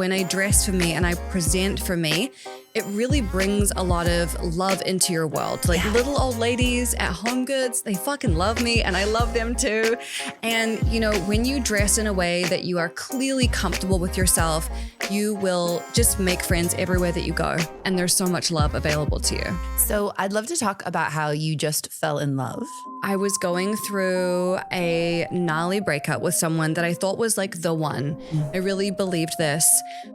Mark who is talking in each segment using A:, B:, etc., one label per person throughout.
A: when I dress for me and I present for me, it really brings a lot of love into your world. Like little old ladies at Home Goods, they fucking love me and I love them too. And when you dress in a way that you are clearly comfortable with yourself, you will just make friends everywhere that you go. And there's so much love available to you.
B: So I'd love to talk about how you just fell in love.
A: I was going through a gnarly breakup with someone that I thought was like the one. I really believed this,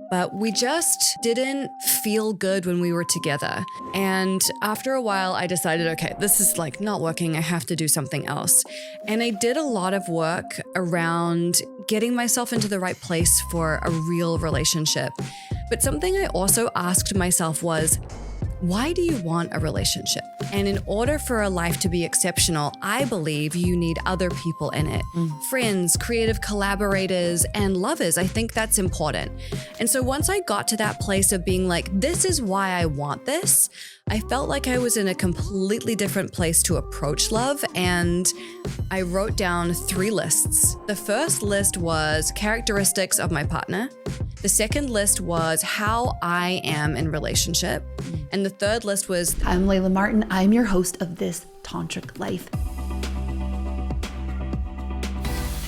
A: but we just didn't feel good when we were together. And after a while, I decided, okay, this is like not working. I have to do something else. And I did a lot of work around getting myself into the right place for a real relationship. But something I also asked myself was, why do you want a relationship? And in order for a life to be exceptional, I believe you need other people in it. Friends, creative collaborators, and lovers. I think that's important. And so once I got to that place of being like, this is why I want this, I felt like I was in a completely different place to approach love. And I wrote down 3 lists. The first list was characteristics of my partner. The second list was how I am in relationship. And the third list was,
B: I'm Layla Martin. I'm your host of This Tantric Life.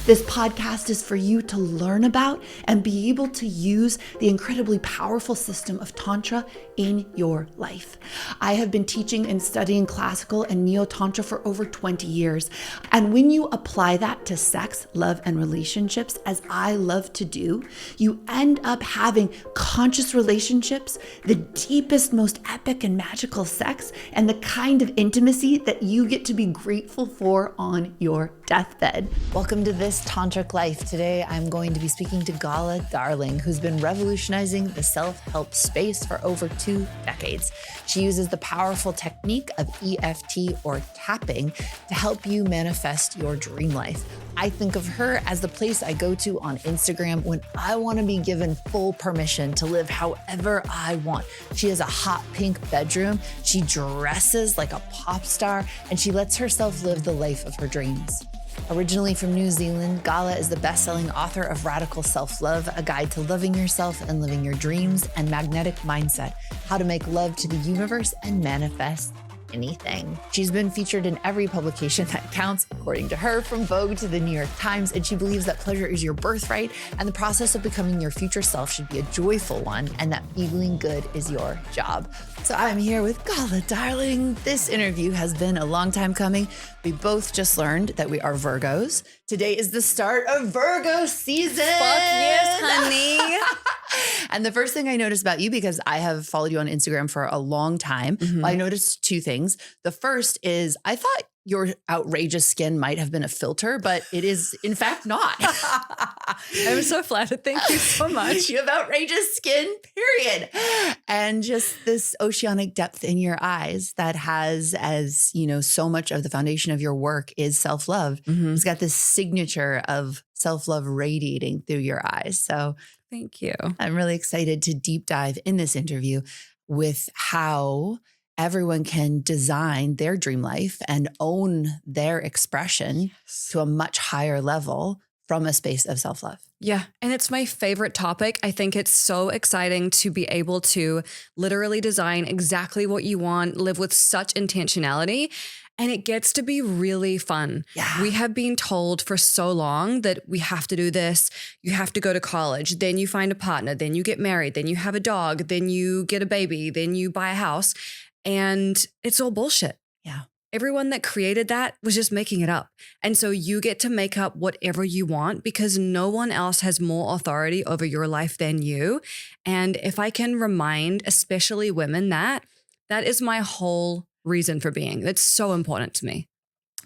B: This podcast is for you to learn about and be able to use the incredibly powerful system of Tantra in your life. I have been teaching and studying classical and neo-Tantra for over 20 years. And when you apply that to sex, love, and relationships, as I love to do, you end up having conscious relationships, the deepest, most epic and magical sex, and the kind of intimacy that you get to be grateful for on your deathbed. Welcome to This Tantric Life. Today, I'm going to be speaking to Gala Darling, who's been revolutionizing the self-help space for over 2 decades. She uses the powerful technique of EFT or tapping to help you manifest your dream life. I think of her as the place I go to on Instagram when I want to be given full permission to live however I want. She has a hot pink bedroom. She dresses like a pop star, and she lets herself live the life of her dreams. Originally from New Zealand, Gala is the best-selling author of Radical Self-Love, a guide to loving yourself and living your dreams, and Magnetic Mindset, how to make love to the universe and manifest anything. She's been featured in every publication that counts, according to her, from Vogue to the New York Times, and she believes that pleasure is your birthright and the process of becoming your future self should be a joyful one, and that feeling good is your job. So I'm here with Gala Darling. This interview has been a long time coming. We both just learned that we are Virgos. Today is the start of Virgo season.
A: fuck yes, honey.
B: And the first thing I noticed about you, because I have followed you on Instagram for a long time, I noticed 2 things. The first is I thought your outrageous skin might have been a filter, but it is in fact not.
A: I'm so flattered. Thank you so much.
B: You have outrageous skin, period. And just this oceanic depth in your eyes that has, as you know, so much of the foundation of your work is self-love. It's got this signature of self-love radiating through your eyes. So
A: Thank you.
B: I'm really excited to deep dive in this interview with how everyone can design their dream life and own their expression to a much higher level from a space of self-love.
A: Yeah. And it's my favorite topic. I think it's so exciting to be able to literally design exactly what you want, live with such intentionality. And it gets to be really fun.
B: Yeah.
A: We have been told for so long that we have to do this. You have to go to college. Then you find a partner. Then you get married. Then you have a dog. Then you get a baby. Then you buy a house. And it's all bullshit.
B: Yeah.
A: Everyone that created that was just making it up. And so you get to make up whatever you want because no one else has more authority over your life than you. And if I can remind, especially women, that is my whole reason for being. That's so important to me.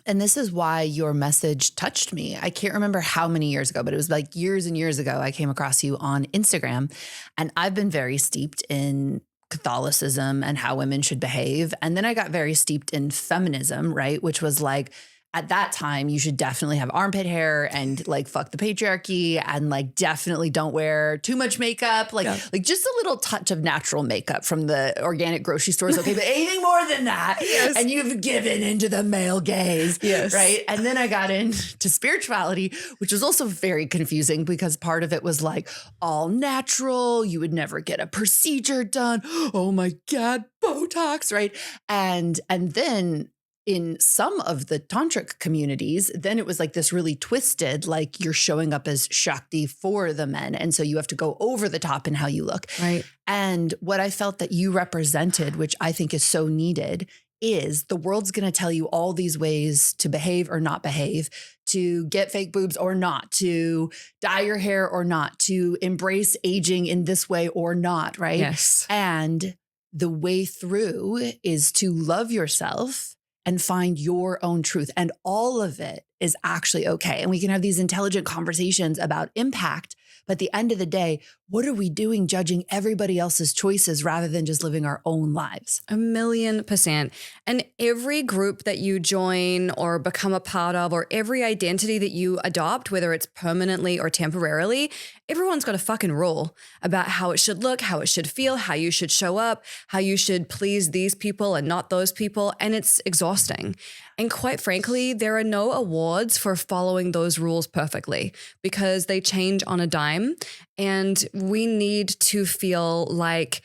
B: And this is why your message touched me. I can't remember how many years ago, but it was like years and years ago, I came across you on Instagram. And I've been very steeped in Catholicism and how women should behave. And then I got very steeped in feminism, right? Which was like at that time, you should definitely have armpit hair and like fuck the patriarchy and like definitely don't wear too much makeup. Like just a little touch of natural makeup from the organic grocery stores. Okay, but anything more than that.
A: Yes.
B: And you've given into the male gaze.
A: Yes.
B: Right. And then I got into spirituality, which was also very confusing because part of it was like all natural. You would never get a procedure done. Oh my God, Botox. Right. And then in some of the tantric communities, then it was like this really twisted, like you're showing up as Shakti for the men. And so you have to go over the top in how you look.
A: Right.
B: And what I felt that you represented, which I think is so needed, is the world's going to tell you all these ways to behave or not behave, to get fake boobs or not, to dye your hair or not, to embrace aging in this way or not, right?
A: Yes.
B: And the way through is to love yourself and find your own truth. And all of it is actually okay. And we can have these intelligent conversations about impact. But at the end of the day, what are we doing judging everybody else's choices rather than just living our own lives?
A: 1,000,000%. And every group that you join or become a part of, or every identity that you adopt, whether it's permanently or temporarily, everyone's got a fucking rule about how it should look, how it should feel, how you should show up, how you should please these people and not those people. And it's exhausting. And quite frankly, there are no awards for following those rules perfectly because they change on a dime. And we need to feel like,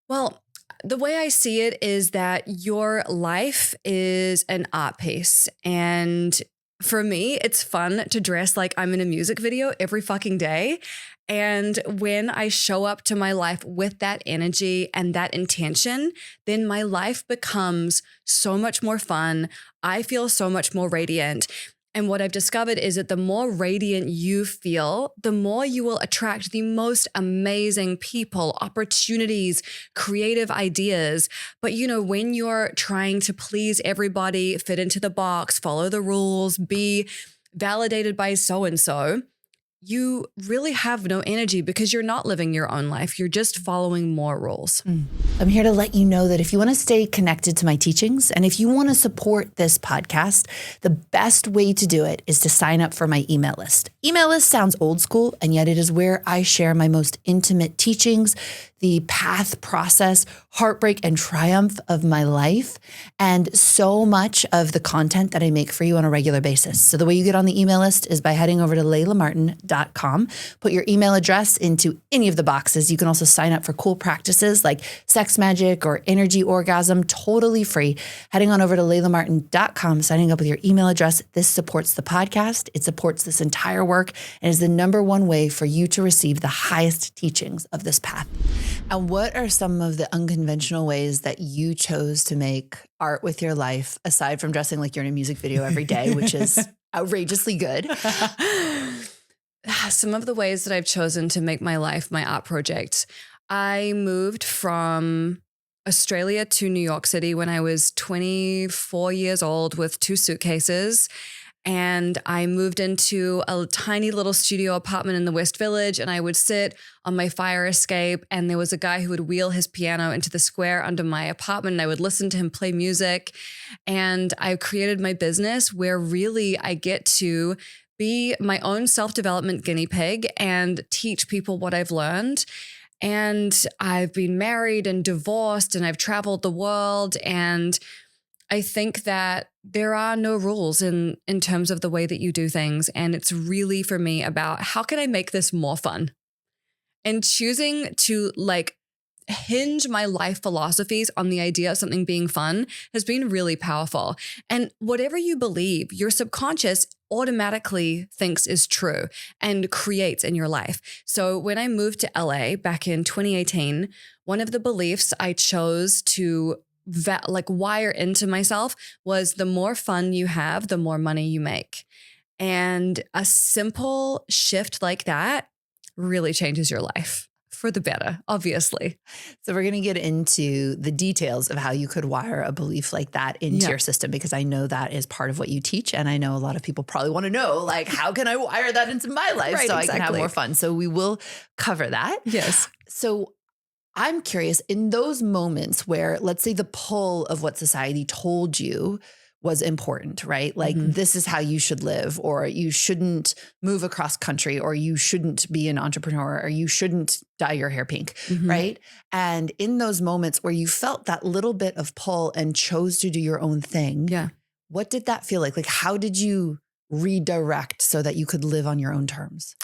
A: well, the way I see it is that your life is an art piece. And for me, it's fun to dress like I'm in a music video every fucking day. And when I show up to my life with that energy and that intention, then my life becomes so much more fun. I feel so much more radiant. And what I've discovered is that the more radiant you feel, the more you will attract the most amazing people, opportunities, creative ideas. But when you're trying to please everybody, fit into the box, follow the rules, be validated by so-and-so, you really have no energy because you're not living your own life. You're just following more rules.
B: I'm here to let you know that if you want to stay connected to my teachings and if you want to support this podcast, the best way to do it is to sign up for my email list. Email list sounds old school, and yet it is where I share my most intimate teachings, the path, process, heartbreak, and triumph of my life, and so much of the content that I make for you on a regular basis. So the way you get on the email list is by heading over to laylamartin.com, put your email address into any of the boxes. You can also sign up for cool practices like sex magic or energy orgasm, totally free. Heading on over to laylamartin.com, signing up with your email address. This supports the podcast. It supports this entire work and is the #1 way for you to receive the highest teachings of this path. And what are some of the unconventional ways that you chose to make art with your life, aside from dressing like you're in a music video every day, which is outrageously good?
A: Some of the ways that I've chosen to make my life my art project. I moved from Australia to New York City when I was 24 years old with 2 suitcases. And I moved into a tiny little studio apartment in the West Village, and I would sit on my fire escape, and there was a guy who would wheel his piano into the square under my apartment, and I would listen to him play music. And I created my business where really I get to be my own self-development guinea pig and teach people what I've learned. And I've been married and divorced, and I've traveled the world, and I think that there are no rules in terms of the way that you do things. And it's really for me about how can I make this more fun? And choosing to hinge my life philosophies on the idea of something being fun has been really powerful. And whatever you believe, your subconscious automatically thinks is true and creates in your life. So when I moved to LA back in 2018, one of the beliefs I chose to wire into myself was the more fun you have, the more money you make. And a simple shift like that really changes your life for the better, obviously.
B: So we're going to get into the details of how you could wire a belief like that into your system, because I know that is part of what you teach. And I know a lot of people probably want to know, how can I wire that into my life I can have more fun? So we will cover that.
A: Yes.
B: So I'm curious, in those moments where, let's say, the pull of what society told you was important, right? Like this is how you should live, or you shouldn't move across country, or you shouldn't be an entrepreneur, or you shouldn't dye your hair pink, right? And in those moments where you felt that little bit of pull and chose to do your own thing, what did that feel like? Like, how did you redirect so that you could live on your own terms?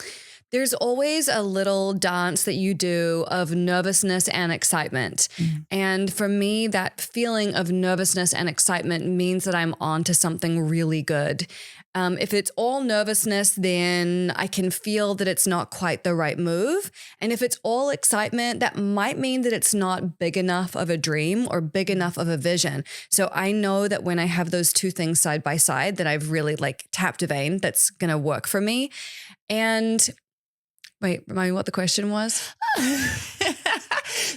A: There's always a little dance that you do of nervousness and excitement. And for me, that feeling of nervousness and excitement means that I'm on to something really good. If it's all nervousness, then I can feel that it's not quite the right move. And if it's all excitement, that might mean that it's not big enough of a dream or big enough of a vision. So I know that when I have those two things side by side, that I've really like tapped a vein that's going to work for me. And wait, remind me what the question was.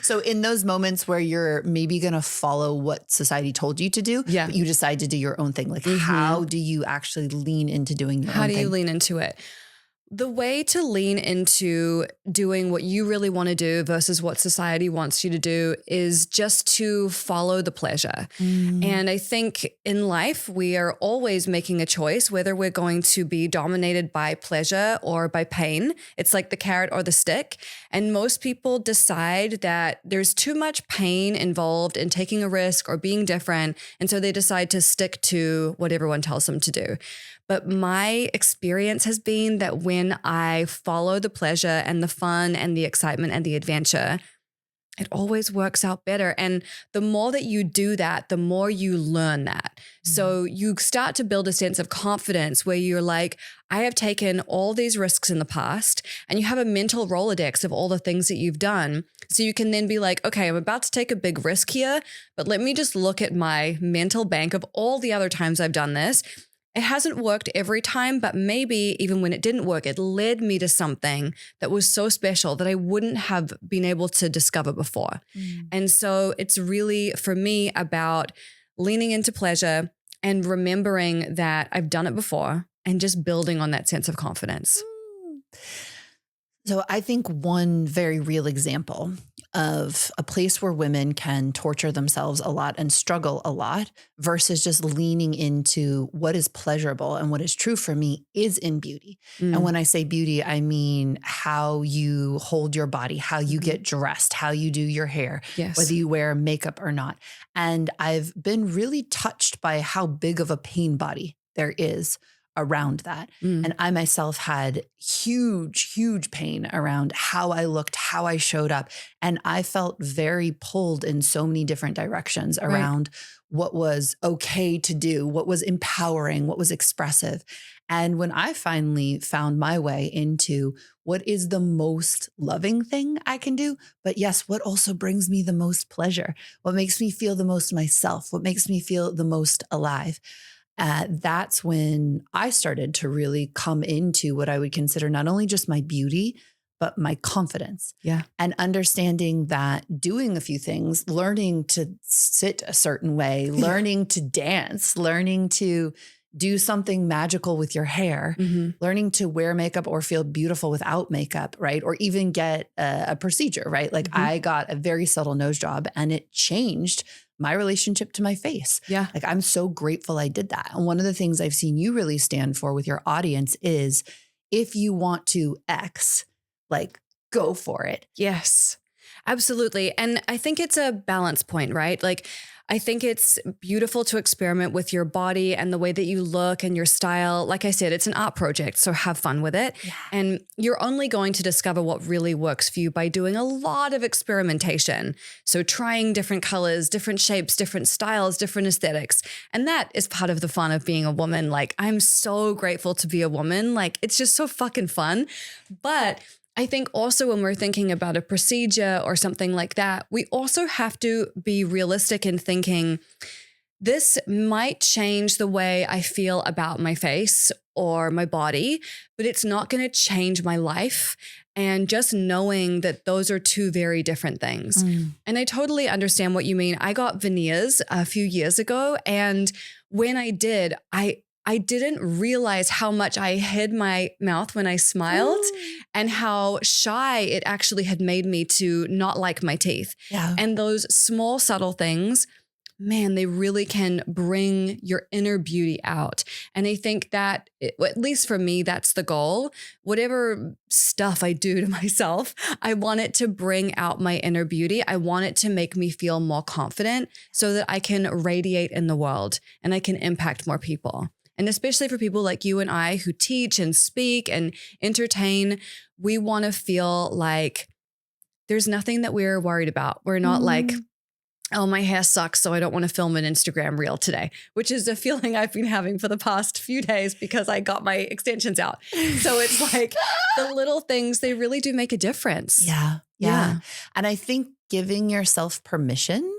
B: So in those moments where you're maybe going to follow what society told you to do, but you decide to do your own thing. Like how do you actually lean into doing your own thing?
A: How do you lean into it? The way to lean into doing what you really want to do versus what society wants you to do is just to follow the pleasure. And I think in life, we are always making a choice whether we're going to be dominated by pleasure or by pain. It's like the carrot or the stick. And most people decide that there's too much pain involved in taking a risk or being different. And so they decide to stick to what everyone tells them to do. But my experience has been that when I follow the pleasure and the fun and the excitement and the adventure, it always works out better. And the more that you do that, the more you learn that. So you start to build a sense of confidence where you're like, I have taken all these risks in the past, and you have a mental Rolodex of all the things that you've done. So you can then be like, okay, I'm about to take a big risk here, but let me just look at my mental bank of all the other times I've done this. It hasn't worked every time, but maybe even when it didn't work, it led me to something that was so special that I wouldn't have been able to discover before. And so it's really, for me, about leaning into pleasure and remembering that I've done it before and just building on that sense of confidence.
B: So I think one very real example of a place where women can torture themselves a lot and struggle a lot versus just leaning into what is pleasurable and what is true for me is in beauty. And when I say beauty, I mean how you hold your body, how you get dressed, how you do your hair, whether you wear makeup or not. And I've been really touched by how big of a pain body there is around that. And I myself had huge pain around how I looked, how I showed up. And I felt very pulled in so many different directions around what was okay to do, what was empowering, what was expressive. And when I finally found my way into what is the most loving thing I can do, but yes, what also brings me the most pleasure, what makes me feel the most myself, what makes me feel the most alive, that's when I started to really come into what I would consider not only just my beauty, but my confidence. And understanding that doing a few things, learning to sit a certain way, learning to dance, learning to do something magical with your hair, learning to wear makeup or feel beautiful without makeup, right? Or even get a procedure, right? Like I got a very subtle nose job and it changed my relationship to my face. Like I'm so grateful I did that. And one of the things I've seen you really stand for with your audience is if you want to X, like go for it.
A: Yes, absolutely. And I think it's a balance point, right? Like I think it's beautiful to experiment with your body and the way that you look and your style. Like I said, it's an art project, so have fun with it. And you're only going to discover what really works for you by doing a lot of experimentation. So trying different colors, different shapes, different styles, different aesthetics. And that is part of the fun of being a woman. Like I'm so grateful to be a woman. Like it's just so fucking fun. But I think also when we're thinking about a procedure or something like that, we also have to be realistic in thinking this might change the way I feel about my face or my body, but it's not going to change my life. And just knowing that those are two very different things. And I totally understand what you mean. I got veneers a few years ago. And when I did, I didn't realize how much I hid my mouth when I smiled and how shy it actually had made me to not like my teeth. And those small, subtle things man, they really can bring your inner beauty out. And I think that, at least for me, that's the goal. Whatever stuff I do to myself, I want it to bring out my inner beauty. I want it to make me feel more confident so that I can radiate in the world and I can impact more people. And especially for people like you and I who teach and speak and entertain, we want to feel like there's nothing that we're worried about. We're not like, oh, my hair sucks, so I don't want to film an Instagram reel today, which is a feeling I've been having for the past few days because I got my extensions out. So it's like the little things, they really do make a difference.
B: Yeah. And I think giving yourself permission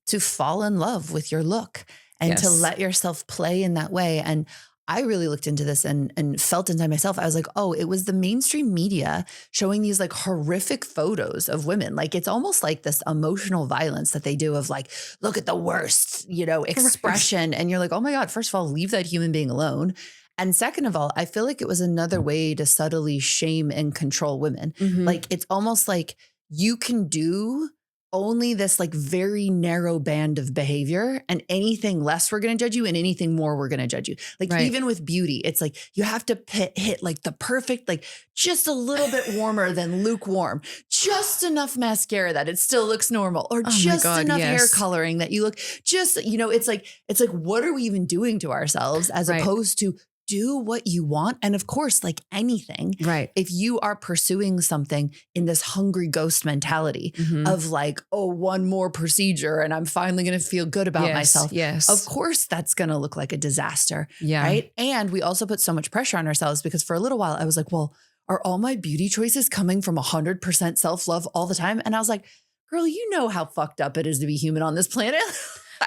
B: to fall in love with your look and to let yourself play in that way. And I really looked into this and felt inside myself. I was like, oh, it was the mainstream media showing these like horrific photos of women. Like, it's almost like this emotional violence that they do of like, look at the worst, expression. And you're like, oh my God, first of all, leave that human being alone. And second of all, I feel like it was another way to subtly shame and control women. Like, it's almost like you can do only this like very narrow band of behavior, and anything less we're going to judge you, and anything more we're going to judge you. Like even with beauty, it's like you have to hit like the perfect, like just a little bit warmer than lukewarm, just enough mascara that it still looks normal, or just enough hair coloring that you look just, it's like, what are we even doing to ourselves as opposed to do what you want. And of course, like anything, if you are pursuing something in this hungry ghost mentality of like, oh, one more procedure and I'm finally going to feel good about myself. Of course, that's going to look like a disaster. Right. And we also put so much pressure on ourselves because for a little while I was like, well, are all my beauty choices coming from 100% self-love all the time? And I was like, girl, you know how fucked up it is to be human on this planet.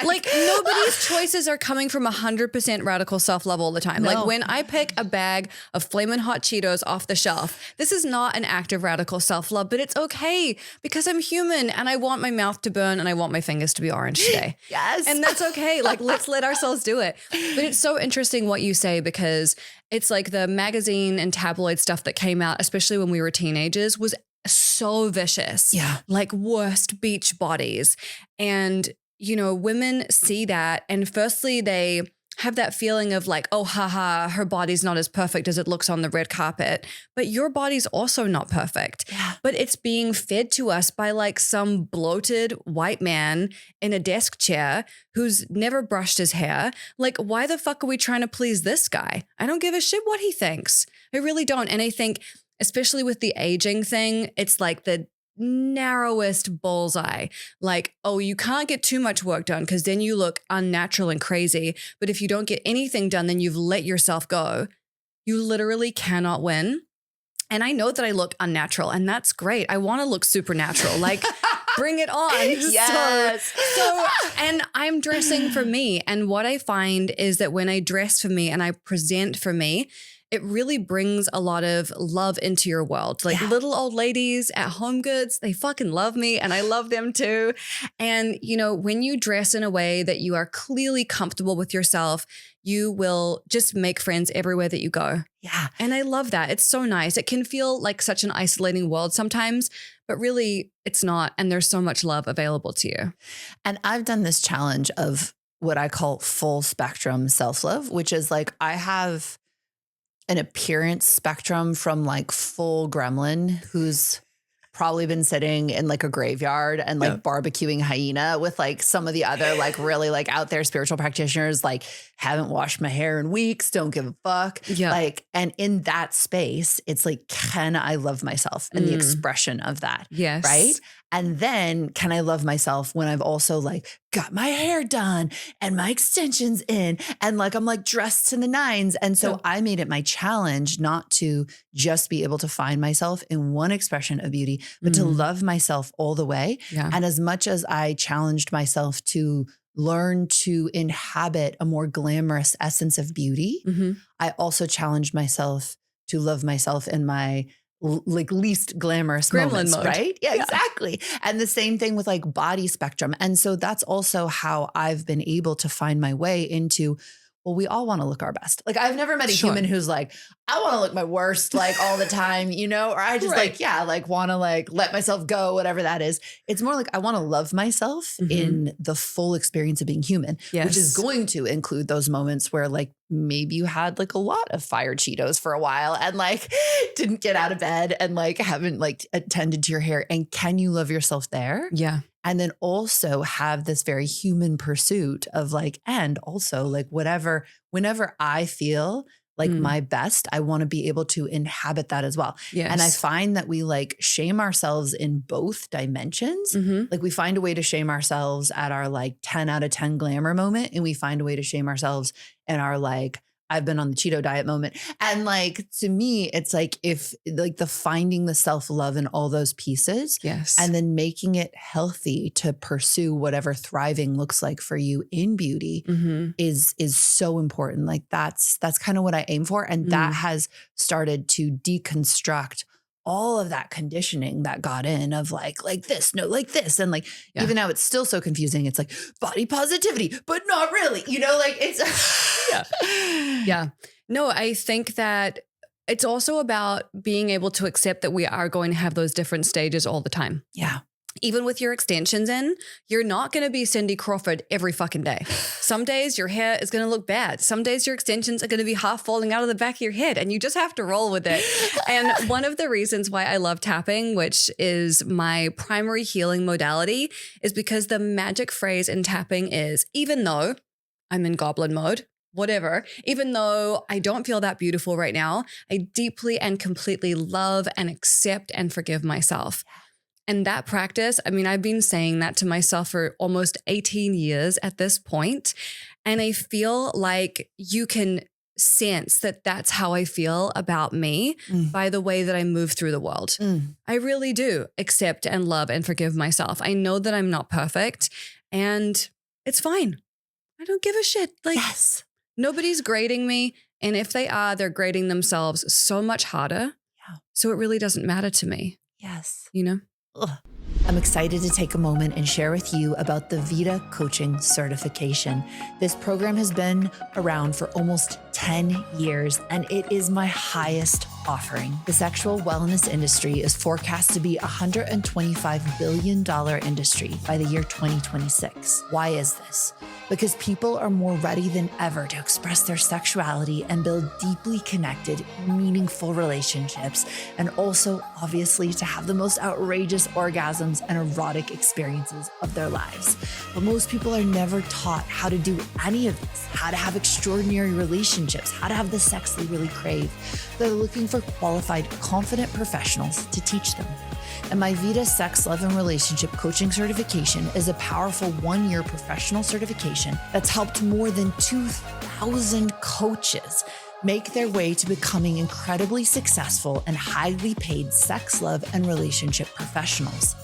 A: Like nobody's choices are coming from 100% radical self-love all the time. No. Like when I pick a bag of Flamin' Hot Cheetos off the shelf, this is not an act of radical self-love, but it's okay because I'm human and I want my mouth to burn and I want my fingers to be orange today. And that's okay. Like, let's let ourselves do it. But it's so interesting what you say, because it's like the magazine and tabloid stuff that came out, especially when we were teenagers, was so vicious. Like worst beach bodies. And women see that, and firstly, they have that feeling of like, oh, haha, her body's not as perfect as it looks on the red carpet, but your body's also not perfect. But it's being fed to us by like some bloated white man in a desk chair who's never brushed his hair. Like, why the fuck are we trying to please this guy? I don't give a shit what he thinks. I really don't. And I think, especially with the aging thing, it's like the narrowest bullseye. Like, oh, you can't get too much work done because then you look unnatural and crazy. But if you don't get anything done, then you've let yourself go. You literally cannot win. And I know that I look unnatural, and that's great. I want to look supernatural. Like, bring it on. So, and I'm dressing for me. And what I find is that when I dress for me and I present for me, it really brings a lot of love into your world. Like little old ladies at Home Goods, they fucking love me and I love them too. And, when you dress in a way that you are clearly comfortable with yourself, you will just make friends everywhere that you go. And I love that. It's so nice. It can feel like such an isolating world sometimes, but really it's not. And there's so much love available to you.
B: And I've done this challenge of what I call full spectrum self-love, which is like, I have an appearance spectrum from like full gremlin who's probably been sitting in like a graveyard and like barbecuing hyena with like some of the other like really like out there spiritual practitioners, like haven't washed my hair in weeks, don't give a fuck. Like, and in that space, it's like, can I love myself and the expression of that? Right. And then can I love myself when I've also like got my hair done and my extensions in and like I'm like dressed to the nines. And so I made it my challenge not to just be able to find myself in one expression of beauty, but to love myself all the way. And as much as I challenged myself to learn to inhabit a more glamorous essence of beauty, I also challenged myself to love myself in my like least glamorous moments, mode. Right? Yeah, exactly. And the same thing with like body spectrum. And so that's also how I've been able to find my way into well, we all want to look our best. Like I've never met a
A: Sure.
B: human who's like, I want to look my worst like all the time, you know, or I just
A: Right.
B: want to like let myself go, whatever that is. It's more like I want to love myself in the full experience of being human, which is
A: Yes.
B: going to include those moments where like maybe you had like a lot of fire Cheetos for a while and like didn't get out of bed and like haven't like attended to your hair. And can you love yourself there?
A: Yeah.
B: And then also have this very human pursuit of like, and also like whenever I feel like my best, I want to be able to inhabit that as well.
A: Yes.
B: And I find that we like shame ourselves in both dimensions. Like we find a way to shame ourselves at our like 10 out of 10 glamour moment. And we find a way to shame ourselves in our like, I've been on the Cheeto diet moment. And like, to me, it's like if like the finding the self-love in all those pieces
A: Yes.
B: and then making it healthy to pursue whatever thriving looks like for you in beauty is so important. Like that's kind of what I aim for. And that has started to deconstruct all of that conditioning that got in of like this, no, like this. And like, even now it's still so confusing. It's like body positivity, but not really, you know, like it's,
A: Yeah. No, I think that it's also about being able to accept that we are going to have those different stages all the time.
B: Yeah.
A: Even with your extensions in, you're not going to be Cindy Crawford every fucking day. Some days your hair is going to look bad. Some days your extensions are going to be half falling out of the back of your head and you just have to roll with it. And one of the reasons why I love tapping, which is my primary healing modality, is because the magic phrase in tapping is, even though I'm in goblin mode, whatever, even though I don't feel that beautiful right now, I deeply and completely love and accept and forgive myself. And that practice, I mean, I've been saying that to myself for almost 18 years at this point. And I feel like you can sense that that's how I feel about me by the way that I move through the world. I really do accept and love and forgive myself. I know that I'm not perfect and it's fine. I don't give a shit. Like, nobody's grading me. And if they are, they're grading themselves so much harder.
B: Yeah.
A: So it really doesn't matter to me.
B: Yes.
A: You know?
B: Ugh. I'm excited to take a moment and share with you about the VITA coaching certification. This program has been around for almost 10 years, and it is my highest offering. The sexual wellness industry is forecast to be a $125 billion industry by the year 2026. Why is this? Because people are more ready than ever to express their sexuality and build deeply connected, meaningful relationships, and also, obviously, to have the most outrageous orgasms and erotic experiences of their lives. But most people are never taught how to do any of this, how to have extraordinary relationships, how to have the sex they really crave. They're looking for qualified, confident professionals to teach them. And my VITA Sex, Love, and Relationship Coaching Certification is a powerful 1-year professional certification that's helped more than 2,000 coaches make their way to becoming incredibly successful and highly paid sex, love, and relationship professionals.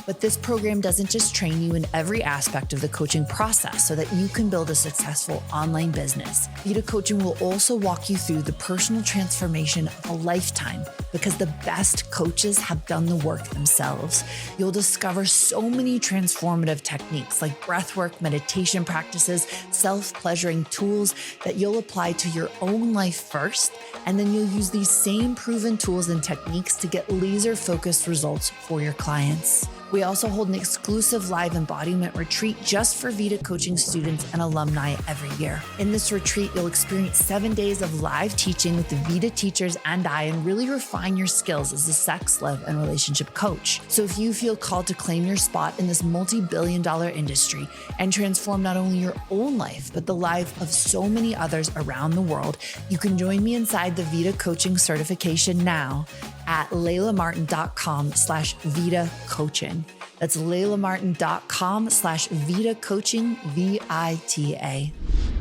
B: But this program doesn't just train you in every aspect of the coaching process so that you can build a successful online business. VITA Coaching will also walk you through the personal transformation of a lifetime because the best coaches have done the work themselves. You'll discover so many transformative techniques like breathwork, meditation practices, self-pleasuring tools that you'll apply to your own life first, and then you'll use these same proven tools and techniques to get laser-focused results for your clients. We also hold an exclusive live embodiment retreat just for VITA coaching students and alumni every year. In this retreat, you'll experience 7 days of live teaching with the VITA teachers and I, and really refine your skills as a sex, love, and relationship coach. So if you feel called to claim your spot in this multi-billion-dollar industry and transform not only your own life, but the life of so many others around the world, you can join me inside the VITA coaching certification now at laylamartin.com/VITA coaching. That's laylamartin.com/VITA coaching, VITA.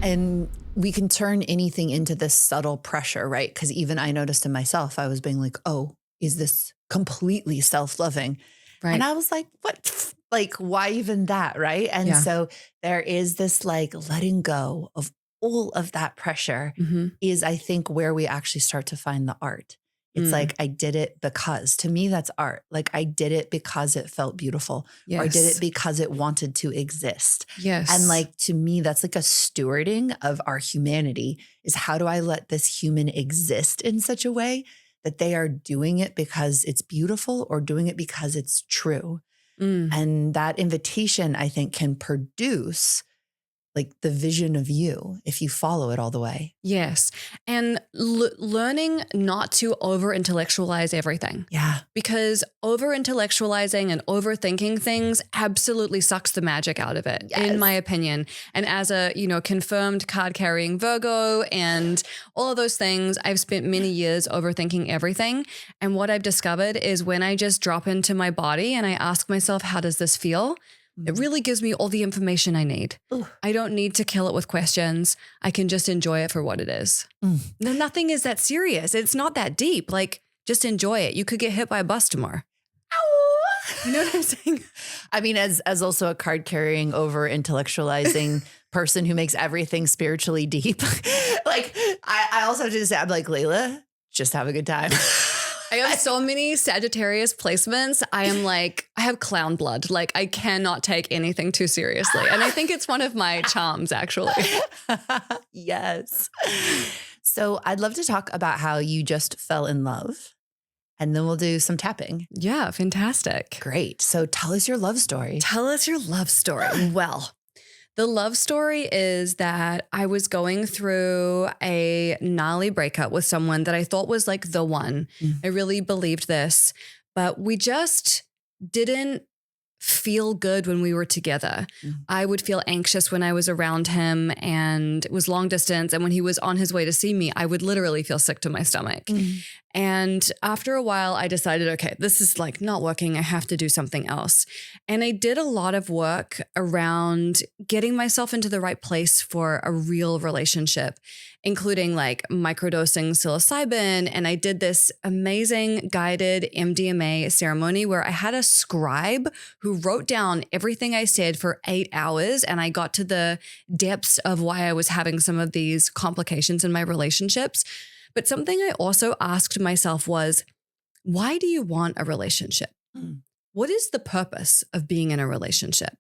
B: And we can turn anything into this subtle pressure, right? Because even I noticed in myself, I was being like, oh, is this completely self-loving?
A: Right.
B: And I was like, what? Like, why even that, right? And so there is this like letting go of all of that pressure is, I think, where we actually start to find the art. It's like, I did it because, to me, that's art. Like, I did it because it felt beautiful, or I did it because it wanted to exist.
A: Yes.
B: And like, to me, that's like a stewarding of our humanity, is how do I let this human exist in such a way that they are doing it because it's beautiful or doing it because it's true. And that invitation, I think, can produce like the vision of you if you follow it all the way.
A: Yes. And learning not to over-intellectualize everything.
B: Yeah.
A: Because over-intellectualizing and overthinking things absolutely sucks the magic out of it, in my opinion. And as a, confirmed card-carrying Virgo and all of those things, I've spent many years overthinking everything. And what I've discovered is when I just drop into my body and I ask myself, how does this feel? It really gives me all the information I need. Ooh. I don't need to kill it with questions. I can just enjoy it for what it is. No, nothing is that serious. It's not that deep. Like, just enjoy it. You could get hit by a bus tomorrow. Ow. You know what I'm saying?
B: I mean, as also a card carrying, over intellectualizing person who makes everything spiritually deep, like I also have to say, I'm like, Layla, just have a good time.
A: I have so many Sagittarius placements. I have clown blood. Like, I cannot take anything too seriously. And I think it's one of my charms, actually.
B: Yes. So I'd love to talk about how you just fell in love, and then we'll do some tapping.
A: Yeah, fantastic.
B: Great. So tell us your love story.
A: Tell us your love story. Well, the love story is that I was going through a gnarly breakup with someone that I thought was like the one. I really believed this, but we just didn't feel good when we were together. I would feel anxious when I was around him, and it was long distance. And when he was on his way to see me, I would literally feel sick to my stomach. And after a while, I decided, okay, this is like not working. I have to do something else. And I did a lot of work around getting myself into the right place for a real relationship, including like microdosing psilocybin. And I did this amazing guided MDMA ceremony where I had a scribe who wrote down everything I said for 8 hours. And I got to the depths of why I was having some of these complications in my relationships. But something I also asked myself was, why do you want a relationship? What is the purpose of being in a relationship?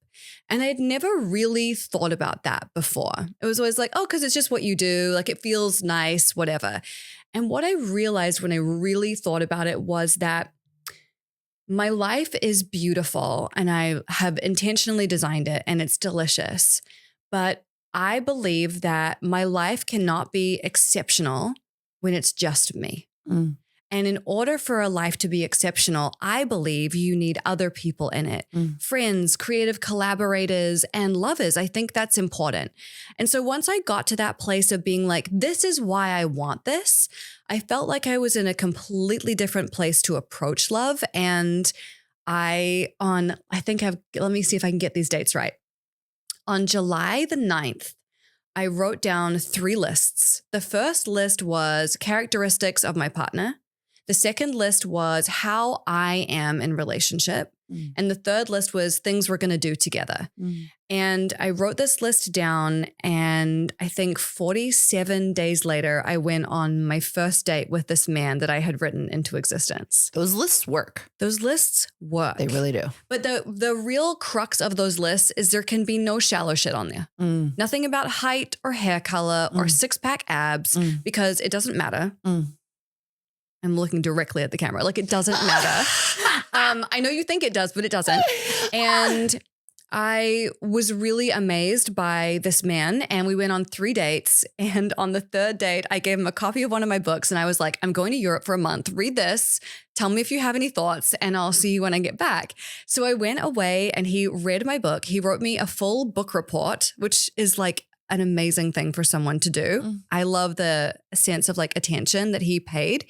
A: And I'd never really thought about that before. It was always like, oh, because it's just what you do. Like, it feels nice, whatever. And what I realized when I really thought about it was that my life is beautiful and I have intentionally designed it and it's delicious. But I believe that my life cannot be exceptional when it's just me. And in order for a life to be exceptional, I believe you need other people in it. Friends, creative collaborators, and lovers. I think that's important. And so once I got to that place of being like, this is why I want this, I felt like I was in a completely different place to approach love. And let me see if I can get these dates right. On July the 9th, I wrote down 3 lists. The first list was characteristics of my partner. The second list was how I am in relationship. And the third list was things we're going to do together. And I wrote this list down, and I think 47 days later, I went on my first date with this man that I had written into existence.
B: Those lists work.
A: Those lists work.
B: They really do.
A: But the real crux of those lists is there can be no shallow shit on there. Nothing about height or hair color or 6-pack abs, because it doesn't matter. I'm looking directly at the camera. Like, it doesn't matter. I know you think it does, but it doesn't. And I was really amazed by this man, and we went on 3 dates. And on the 3rd date, I gave him a copy of one of my books, and I was like, I'm going to Europe for a month. Read this. Tell me if you have any thoughts, and I'll see you when I get back. So I went away, and he read my book. He wrote me a full book report, which is like an amazing thing for someone to do. I love the sense of like attention that he paid.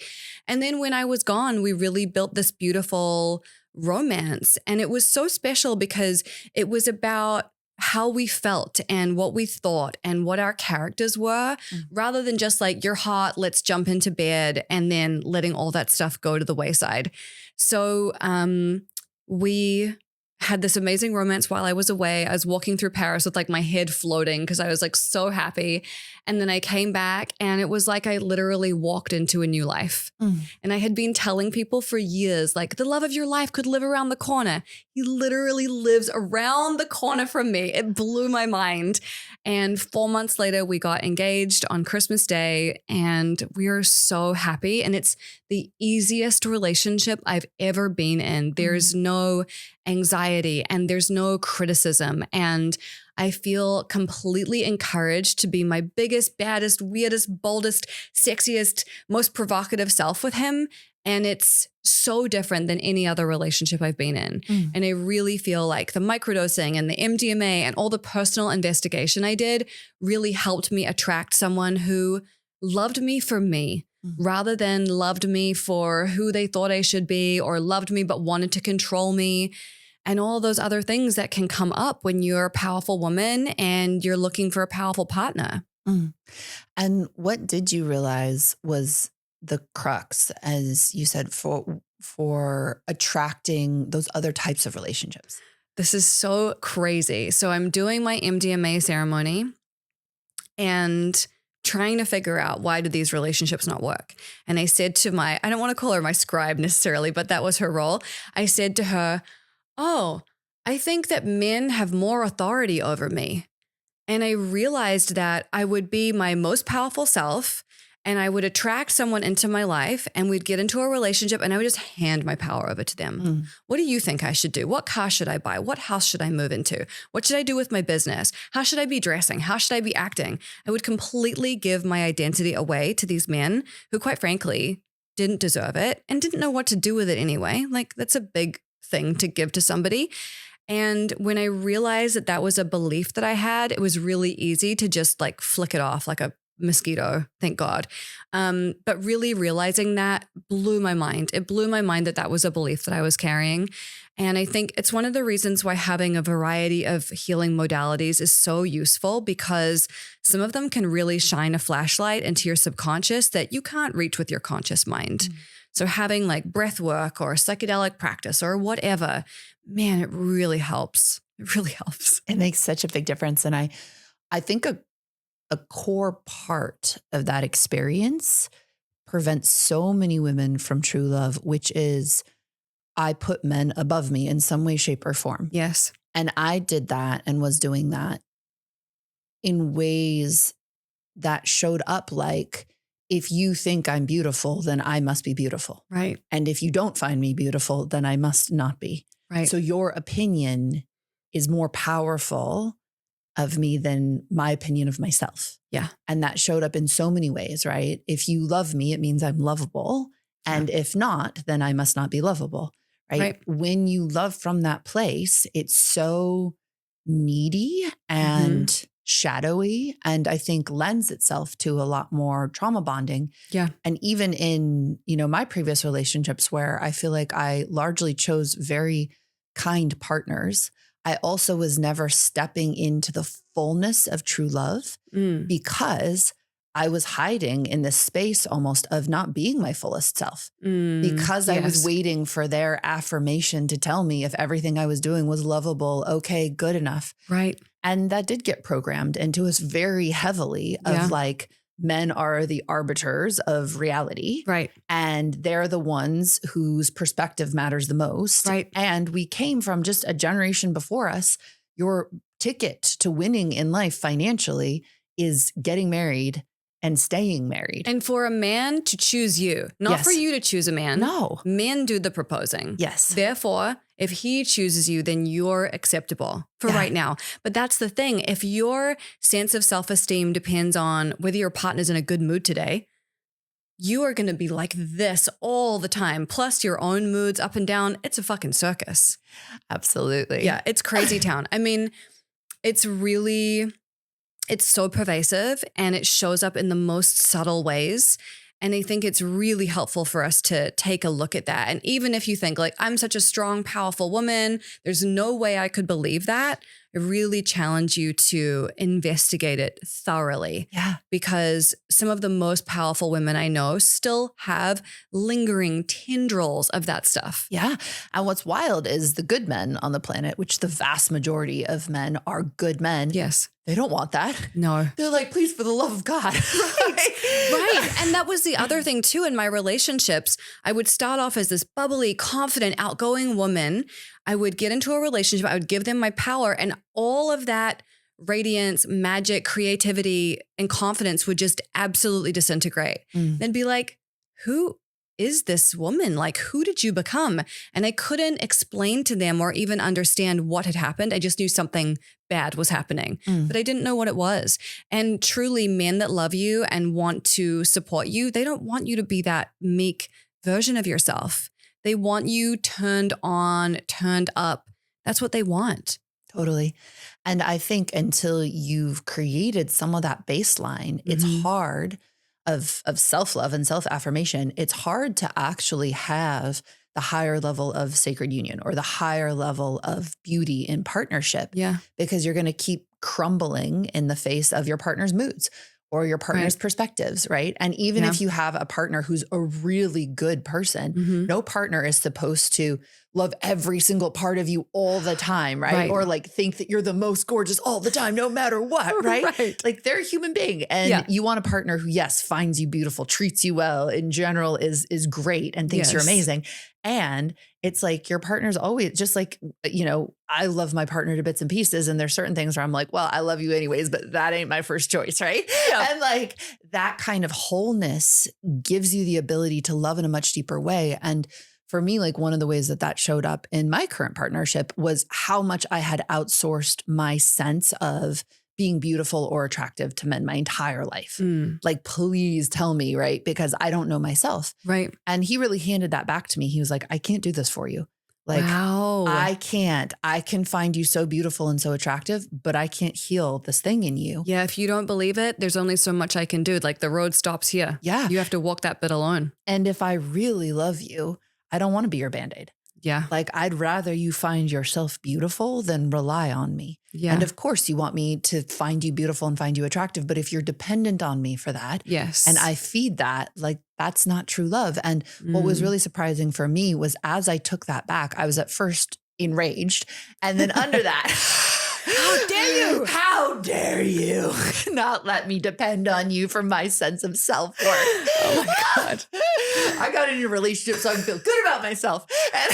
A: And then when I was gone, we really built this beautiful romance. And it was so special because it was about how we felt and what we thought and what our characters were, rather than just like, you're hot, let's jump into bed, and then letting all that stuff go to the wayside. So we had this amazing romance while I was away. I was walking through Paris with like my head floating because I was like so happy. And then I came back and it was like I literally walked into a new life. And I had been telling people for years, like the love of your life could live around the corner. He literally lives around the corner from me. It blew my mind. And 4 months later, we got engaged on Christmas Day and we are so happy. And it's the easiest relationship I've ever been in. There's no anxiety and there's no criticism. And I feel completely encouraged to be my biggest, baddest, weirdest, boldest, sexiest, most provocative self with him. And it's so different than any other relationship I've been in. And I really feel like the microdosing and the MDMA and all the personal investigation I did really helped me attract someone who loved me for me rather than loved me for who they thought I should be or loved me but wanted to control me. And all those other things that can come up when you're a powerful woman and you're looking for a powerful partner.
B: And what did you realize was the crux, as you said, for attracting those other types of relationships?
A: This is so crazy. So I'm doing my MDMA ceremony and trying to figure out why do these relationships not work. And I said to I don't want to call her my scribe necessarily, but that was her role. I said to her, oh, I think that men have more authority over me. And I realized that I would be my most powerful self and I would attract someone into my life and we'd get into a relationship and I would just hand my power over to them. What do you think I should do? What car should I buy? What house should I move into? What should I do with my business? How should I be dressing? How should I be acting? I would completely give my identity away to these men who, quite frankly, didn't deserve it and didn't know what to do with it anyway. Like, that's a big thing to give to somebody. And when I realized that that was a belief that I had, it was really easy to just like flick it off like a mosquito, thank God. But really realizing that blew my mind. It blew my mind that that was a belief that I was carrying. And I think it's one of the reasons why having a variety of healing modalities is so useful, because some of them can really shine a flashlight into your subconscious that you can't reach with your conscious mind. So having like breath work or psychedelic practice or whatever, man, it really helps. It really helps.
B: It makes such a big difference. And I think a core part of that experience prevents so many women from true love, which is I put men above me in some way, shape, or form.
A: Yes.
B: And I did that and was doing that in ways that showed up like, if you think I'm beautiful, then I must be beautiful.
A: Right.
B: And if you don't find me beautiful, then I must not be.
A: Right.
B: So your opinion is more powerful of me than my opinion of myself.
A: Yeah.
B: And that showed up in so many ways, right? If you love me, it means I'm lovable. And if not, then I must not be lovable, right? When you love from that place, it's so needy and shadowy, and I think lends itself to a lot more trauma bonding.
A: Yeah.
B: And even in, my previous relationships where I feel like I largely chose very kind partners, I also was never stepping into the fullness of true love because I was hiding in this space almost of not being my fullest self because I was waiting for their affirmation to tell me if everything I was doing was lovable, okay, good enough.
A: Right.
B: And that did get programmed into us very heavily of like, men are the arbiters of reality.
A: Right.
B: And they're the ones whose perspective matters the most.
A: Right.
B: And we came from just a generation before us. Your ticket to winning in life financially is getting married and staying married.
A: And for a man to choose you, not for you to choose a man.
B: No.
A: Men do the proposing.
B: Yes.
A: Therefore, if he chooses you, then you're acceptable for right now. But that's the thing. If your sense of self-esteem depends on whether your partner's in a good mood today, you are going to be like this all the time. Plus your own moods up and down. It's a fucking circus.
B: Absolutely.
A: Yeah. It's crazy town. I mean, it's so pervasive and it shows up in the most subtle ways. And I think it's really helpful for us to take a look at that. And even if you think like, I'm such a strong, powerful woman, there's no way I could believe that. I really challenge you to investigate it thoroughly.
B: Yeah.
A: Because some of the most powerful women I know still have lingering tendrils of that stuff.
B: Yeah. And what's wild is the good men on the planet, which the vast majority of men are good men.
A: Yes.
B: They don't want that.
A: No.
B: They're like, please, for the love of God.
A: Right. And that was the other thing too in my relationships. I would start off as this bubbly, confident, outgoing woman. I would get into a relationship. I would give them my power, and all of that radiance, magic, creativity, and confidence would just absolutely disintegrate. They'd be like, who is this woman? Like, who did you become? And I couldn't explain to them or even understand what had happened. I just knew something bad was happening, but I didn't know what it was. And truly, men that love you and want to support you, they don't want you to be that meek version of yourself. They want you turned on, turned up. That's what they want.
B: Totally. And I think until you've created some of that baseline, it's hard of self-love and self-affirmation. It's hard to actually have the higher level of sacred union or the higher level of beauty in partnership.
A: Yeah.
B: Because you're going to keep crumbling in the face of your partner's moods or your partner's perspectives, right? And even if you have a partner who's a really good person, no partner is supposed to love every single part of you all the time, right? Or like think that you're the most gorgeous all the time, no matter what, right? Like they're a human being, and you want a partner who, yes, finds you beautiful, treats you well, in general is great and thinks you're amazing. And it's like your partner's always just like, you know, I love my partner to bits and pieces. And there's certain things where I'm like, well, I love you anyways, but that ain't my first choice, right? And like that kind of wholeness gives you the ability to love in a much deeper way. And for me, like one of the ways that that showed up in my current partnership was how much I had outsourced my sense of being beautiful or attractive to men my entire life. Like, please tell me, right? Because I don't know myself.
A: Right.
B: And he really handed that back to me. He was like, I can't do this for you. Like, I can't. I can find you so beautiful and so attractive, but I can't heal this thing in you.
A: Yeah. If you don't believe it, there's only so much I can do. Like the road stops here.
B: Yeah.
A: You have to walk that bit alone.
B: And if I really love you, I don't want to be your Band-Aid.
A: Yeah.
B: Like, I'd rather you find yourself beautiful than rely on me.
A: Yeah.
B: And of course you want me to find you beautiful and find you attractive, but if you're dependent on me for that, and I feed that, like, that's not true love. And what was really surprising for me was as I took that back, I was at first enraged. And then under that, how dare you? How dare you not let me depend on you for my sense of self-worth? Oh my God. I got into a relationship so I can feel good about myself. And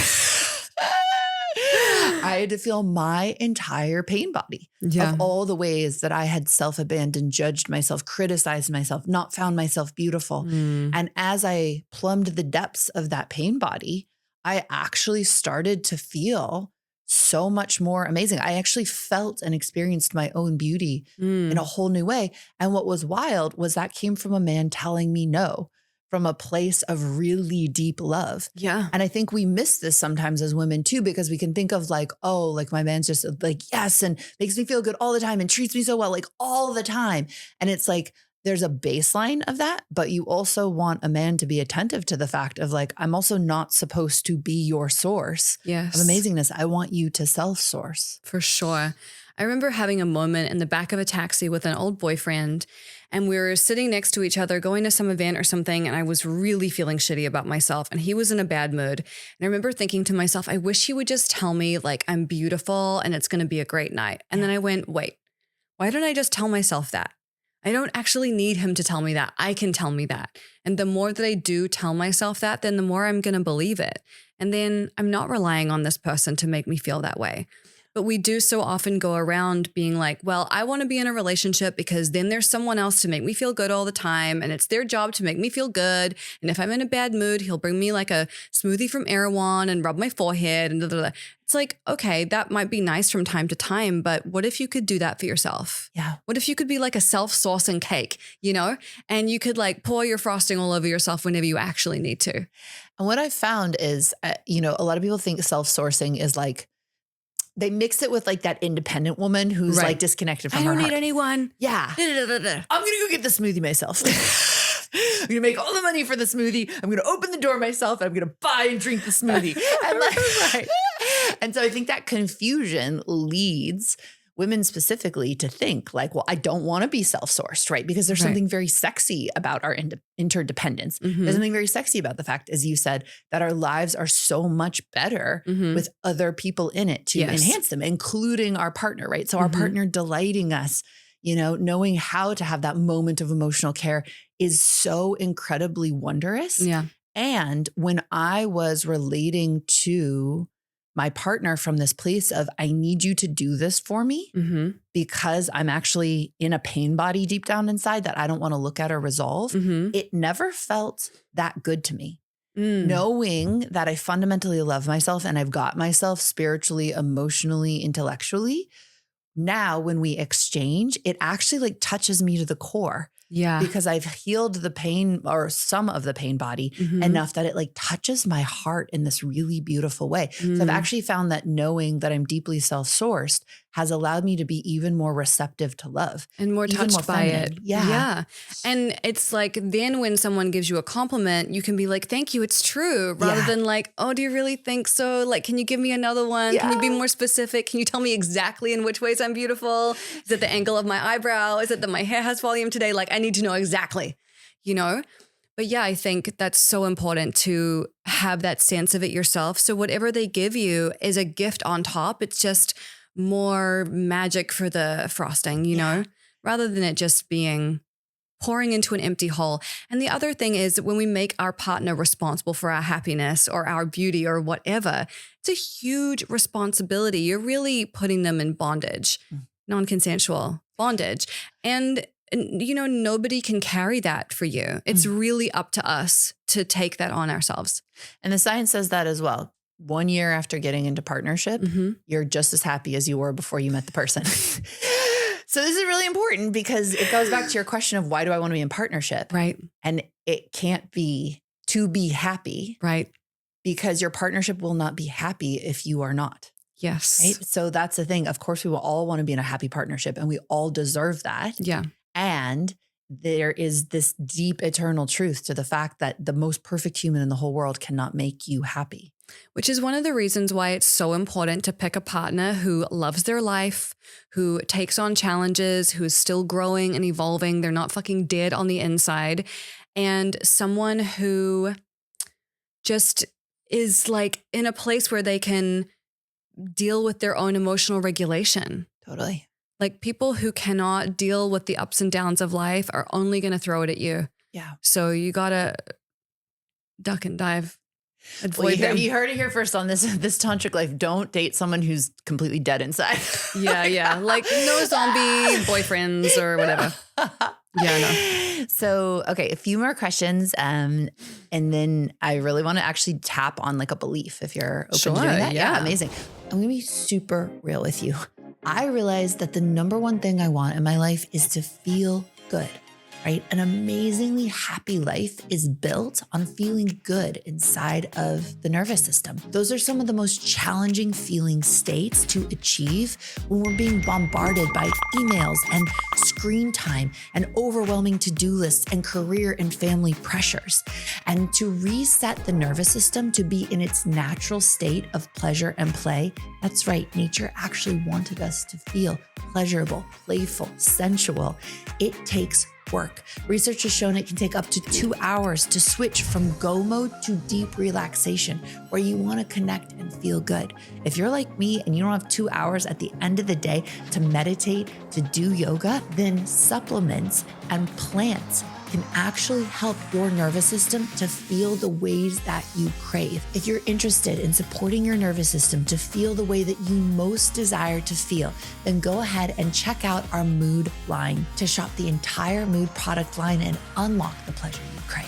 B: I had to feel my entire pain body of all the ways that I had self-abandoned, judged myself, criticized myself, not found myself beautiful. And as I plumbed the depths of that pain body, I actually started to feel so much more amazing. I actually felt and experienced my own beauty in a whole new way. And what was wild was that came from a man telling me no, from a place of really deep love.
A: Yeah.
B: And I think we miss this sometimes as women too, because we can think of like, oh, like my man's just like, yes, and makes me feel good all the time and treats me so well, like all the time. And it's like, there's a baseline of that, but you also want a man to be attentive to the fact of like, I'm also not supposed to be your source of amazingness. I want you to self-source.
A: For sure. I remember having a moment in the back of a taxi with an old boyfriend, and we were sitting next to each other going to some event or something, and I was really feeling shitty about myself, and he was in a bad mood. And I remember thinking to myself, I wish he would just tell me like I'm beautiful and it's going to be a great night. And then I went, wait, why don't I just tell myself that? I don't actually need him to tell me that. I can tell me that. And the more that I do tell myself that, then the more I'm going to believe it. And then I'm not relying on this person to make me feel that way. But we do so often go around being like, well, I want to be in a relationship because then there's someone else to make me feel good all the time. And it's their job to make me feel good. And if I'm in a bad mood, he'll bring me like a smoothie from Erewhon and rub my forehead and It's like, okay, that might be nice from time to time, but what if you could do that for yourself?
B: Yeah.
A: What if you could be like a self-saucing cake, you know, and you could like pour your frosting all over yourself whenever you actually need to.
B: And what I found is, you know, a lot of people think self-sourcing is like, they mix it with like that independent woman who's like disconnected from her heart.
A: I don't need anyone.
B: Yeah. I'm going to go get the smoothie myself. I'm going to make all the money for the smoothie. I'm going to open the door myself. And I'm going to buy and drink the smoothie. And, like, and so I think that confusion leads women specifically to think like, well, I don't want to be self-sourced, right? Because there's something very sexy about our interdependence. There's something very sexy about the fact, as you said, that our lives are so much better with other people in it to enhance them, including our partner, right? So our partner delighting us, you know, knowing how to have that moment of emotional care is so incredibly wondrous.
A: Yeah.
B: And when I was relating to my partner from this place of, I need you to do this for me because I'm actually in a pain body deep down inside that I don't want to look at or resolve, it never felt that good to me. Knowing that I fundamentally love myself and I've got myself spiritually, emotionally, intellectually. Now, when we exchange, it actually like touches me to the core. Yeah. Because I've healed the pain or some of the pain body enough that it like touches my heart in this really beautiful way. So I've actually found that knowing that I'm deeply self-sourced has allowed me to be even more receptive to love.
A: And more touched by it.
B: Yeah.
A: Yeah. And it's like, then when someone gives you a compliment, you can be like, thank you, it's true. Rather than like, oh, do you really think so? Like, can you give me another one? Yeah. Can you be more specific? Can you tell me exactly in which ways I'm beautiful? Is it the angle of my eyebrow? Is it that my hair has volume today? Like, I need to know exactly, you know? But yeah, I think that's so important to have that sense of it yourself. So whatever they give you is a gift on top. It's just more magic for the frosting, you know, rather than it just being pouring into an empty hole. And the other thing is when we make our partner responsible for our happiness or our beauty or whatever, it's a huge responsibility. You're really putting them in bondage, non-consensual bondage. And you know, nobody can carry that for you. It's really up to us to take that on ourselves.
B: And the science says that as well. 1 year after getting into partnership, you're just as happy as you were before you met the person. So this is really important because it goes back to your question of why do I want to be in partnership?
A: Right.
B: And it can't be to be happy.
A: Right.
B: Because your partnership will not be happy if you are not.
A: Yes.
B: Right. So that's the thing. Of course, we will all want to be in a happy partnership and we all deserve that.
A: Yeah.
B: And there is this deep eternal truth to the fact that the most perfect human in the whole world cannot make you happy.
A: Which is one of the reasons why it's so important to pick a partner who loves their life, who takes on challenges, who is still growing and evolving. They're not fucking dead on the inside. And someone who just is like in a place where they can deal with their own emotional regulation.
B: Totally.
A: Like people who cannot deal with the ups and downs of life are only going to throw it at you.
B: Yeah.
A: So you got to duck and dive.
B: Well, you heard it here first on this tantric life. Don't date someone who's completely dead inside.
A: Yeah. Like no zombie boyfriends or whatever. Yeah, no.
B: So, okay, a few more questions. And then I really want to actually tap on like a belief if you're open to doing that. Yeah, amazing. I'm going to be super real with you. I realized that the number one thing I want in my life is to feel good. Right? An amazingly happy life is built on feeling good inside of the nervous system. Those are some of the most challenging feeling states to achieve when we're being bombarded by emails and screen time and overwhelming to-do lists and career and family pressures. And to reset the nervous system to be in its natural state of pleasure and play, that's right, nature actually wanted us to feel pleasurable, playful, sensual. It takes work. Research has shown it can take up to 2 hours to switch from go mode to deep relaxation, where you want to connect and feel good. If you're like me and you don't have 2 hours at the end of the day to meditate, to do yoga, then supplements and plants can actually help your nervous system to feel the ways that you crave. If you're interested in supporting your nervous system to feel the way that you most desire to feel, then go ahead and check out our mood line to shop the entire mood product line and unlock the pleasure you crave.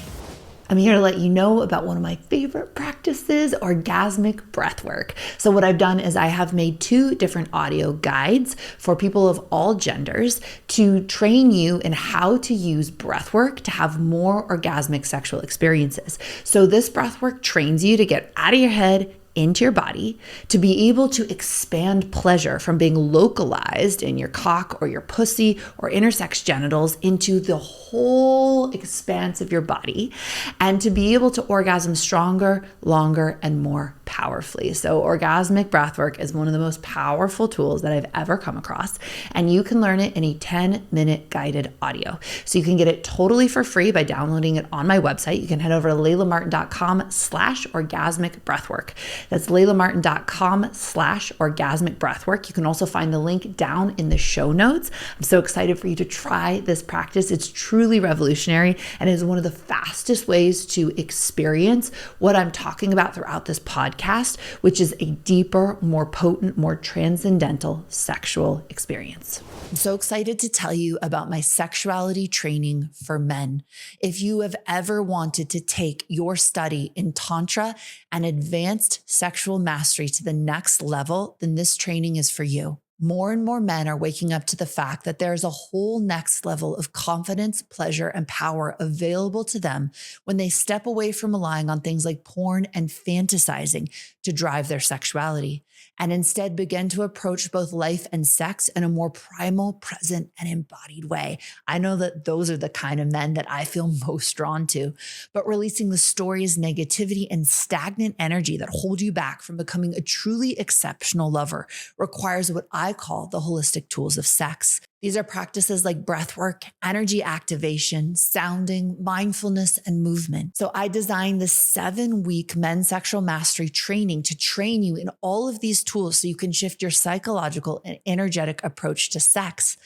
B: I'm here to let you know about one of my favorite practices, Orgasmic Breathwork. So what I've done is I have made 2 different audio guides for people of all genders to train you in how to use breathwork to have more orgasmic sexual experiences. So this breathwork trains you to get out of your head, into your body, to be able to expand pleasure from being localized in your cock or your pussy or intersex genitals into the whole expanse of your body, and to be able to orgasm stronger, longer, and more powerfully. So orgasmic breathwork is one of the most powerful tools that I've ever come across, and you can learn it in a 10-minute guided audio. So you can get it totally for free by downloading it on my website. You can head over to laylamartin.com/orgasmic breathwork. That's laylamartin.com/orgasmic breathwork. You can also find the link down in the show notes. I'm so excited for you to try this practice. It's truly revolutionary and is one of the fastest ways to experience what I'm talking about throughout this podcast, which is a deeper, more potent, more transcendental sexual experience. I'm so excited to tell you about my sexuality training for men. If you have ever wanted to take your study in Tantra and advanced sexual mastery to the next level, then this training is for you. More and more men are waking up to the fact that there's a whole next level of confidence, pleasure, and power available to them when they step away from relying on things like porn and fantasizing to drive their sexuality, and instead begin to approach both life and sex in a more primal, present, and embodied way. I know that those are the kind of men that I feel most drawn to, but releasing the stories, negativity, and stagnant energy that hold you back from becoming a truly exceptional lover requires what I call the holistic tools of sex. These are practices like breath work, energy activation, sounding, mindfulness, and movement. So I designed this 7-week men's sexual mastery training to train you in all of these tools so you can shift your psychological and energetic approach to sex.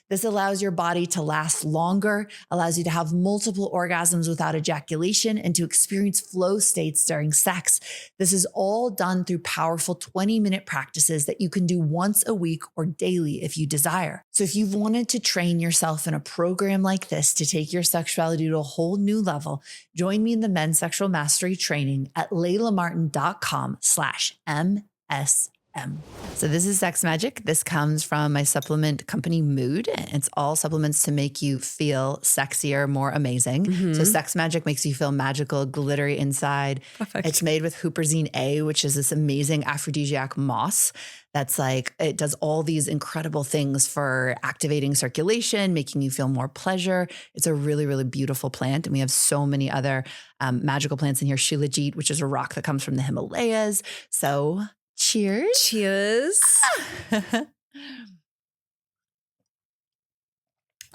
B: This allows your body to last longer, allows you to have multiple orgasms without ejaculation, and to experience flow states during sex. This is all done through powerful 20-minute practices that you can do once a week or daily if you desire. So if you've wanted to train yourself in a program like this to take your sexuality to a whole new level, join me in the Men's Sexual Mastery Training at laylamartin.com/MSM. So this is Sex Magic. This comes from my supplement company, Mood. It's all supplements to make you feel sexier, more amazing. So Sex Magic makes you feel magical, glittery inside.
A: Perfect.
B: It's made with Huperzine A, which is this amazing aphrodisiac moss. That's like, it does all these incredible things for activating circulation, making you feel more pleasure. It's a really, really beautiful plant. And we have so many other magical plants in here. Shilajit, which is a rock that comes from the Himalayas. So cheers.
A: Cheers.
B: The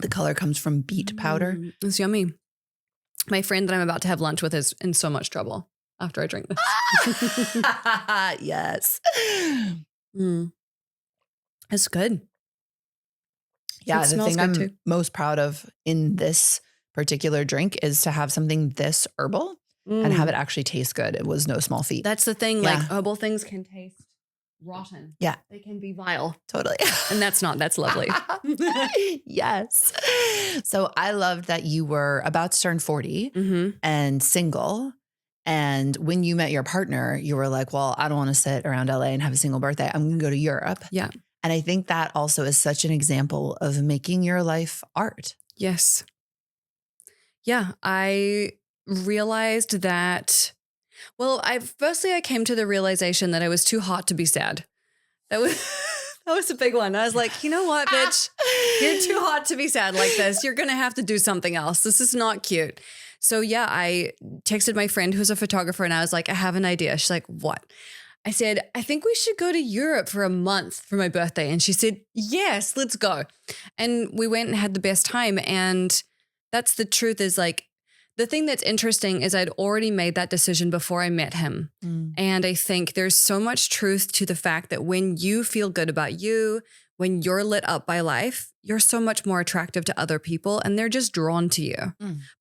B: color comes from beet powder.
A: It's yummy. My friend that I'm about to have lunch with is in so much trouble after I drink this.
B: Yes.
A: It's good.
B: Yeah,
A: It
B: the
A: smells
B: thing
A: good
B: I'm
A: too.
B: most proud of in this particular drink is to have something this herbal and have it actually taste good. It was no small feat.
A: That's the thing.
B: Yeah.
A: Like herbal things can taste rotten.
B: Yeah.
A: They can be vile.
B: Totally.
A: And that's lovely.
B: Yes. So I loved that you were about to turn 40 and single. And when you met your partner, you were like, well, I don't want to sit around LA and have a single birthday. I'm going to go to Europe.
A: Yeah.
B: And I think that also is such an example of making your life art.
A: Yes. Yeah. I realized that, well, I came to the realization that I was too hot to be sad. That was a big one. I was like, you know what, bitch? You're too hot to be sad like this. You're going to have to do something else. This is not cute. So yeah, I texted my friend who's a photographer and I was like, I have an idea. She's like, what? I said, I think we should go to Europe for a month for my birthday. And she said, yes, let's go. And we went and had the best time. And that's the truth is like, the thing that's interesting is I'd already made that decision before I met him. And I think there's so much truth to the fact that when you feel good about you, when you're lit up by life, you're so much more attractive to other people and they're just drawn to you.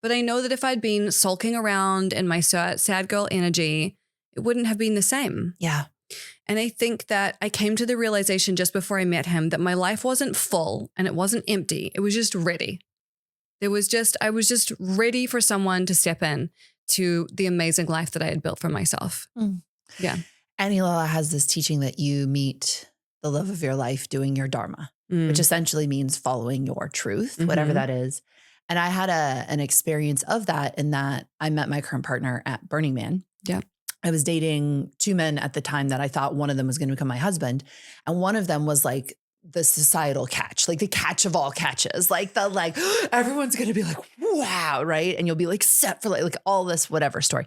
A: But I know that if I'd been sulking around in my sad girl energy, it wouldn't have been the same.
B: Yeah.
A: And I think that I came to the realization just before I met him that my life wasn't full and it wasn't empty. It was just ready. I was just ready for someone to step in to the amazing life that I had built for myself. Yeah.
B: Annie Layla has this teaching that you meet the love of your life doing your dharma, which essentially means following your truth, whatever that is. And I had an experience of that in that I met my current partner at Burning Man.
A: Yeah.
B: I was dating two men at the time that I thought one of them was going to become my husband. And one of them was like the societal catch, like the catch of all catches, like the, like, everyone's going to be like, wow. Right. And you'll be like set for like all this, whatever story.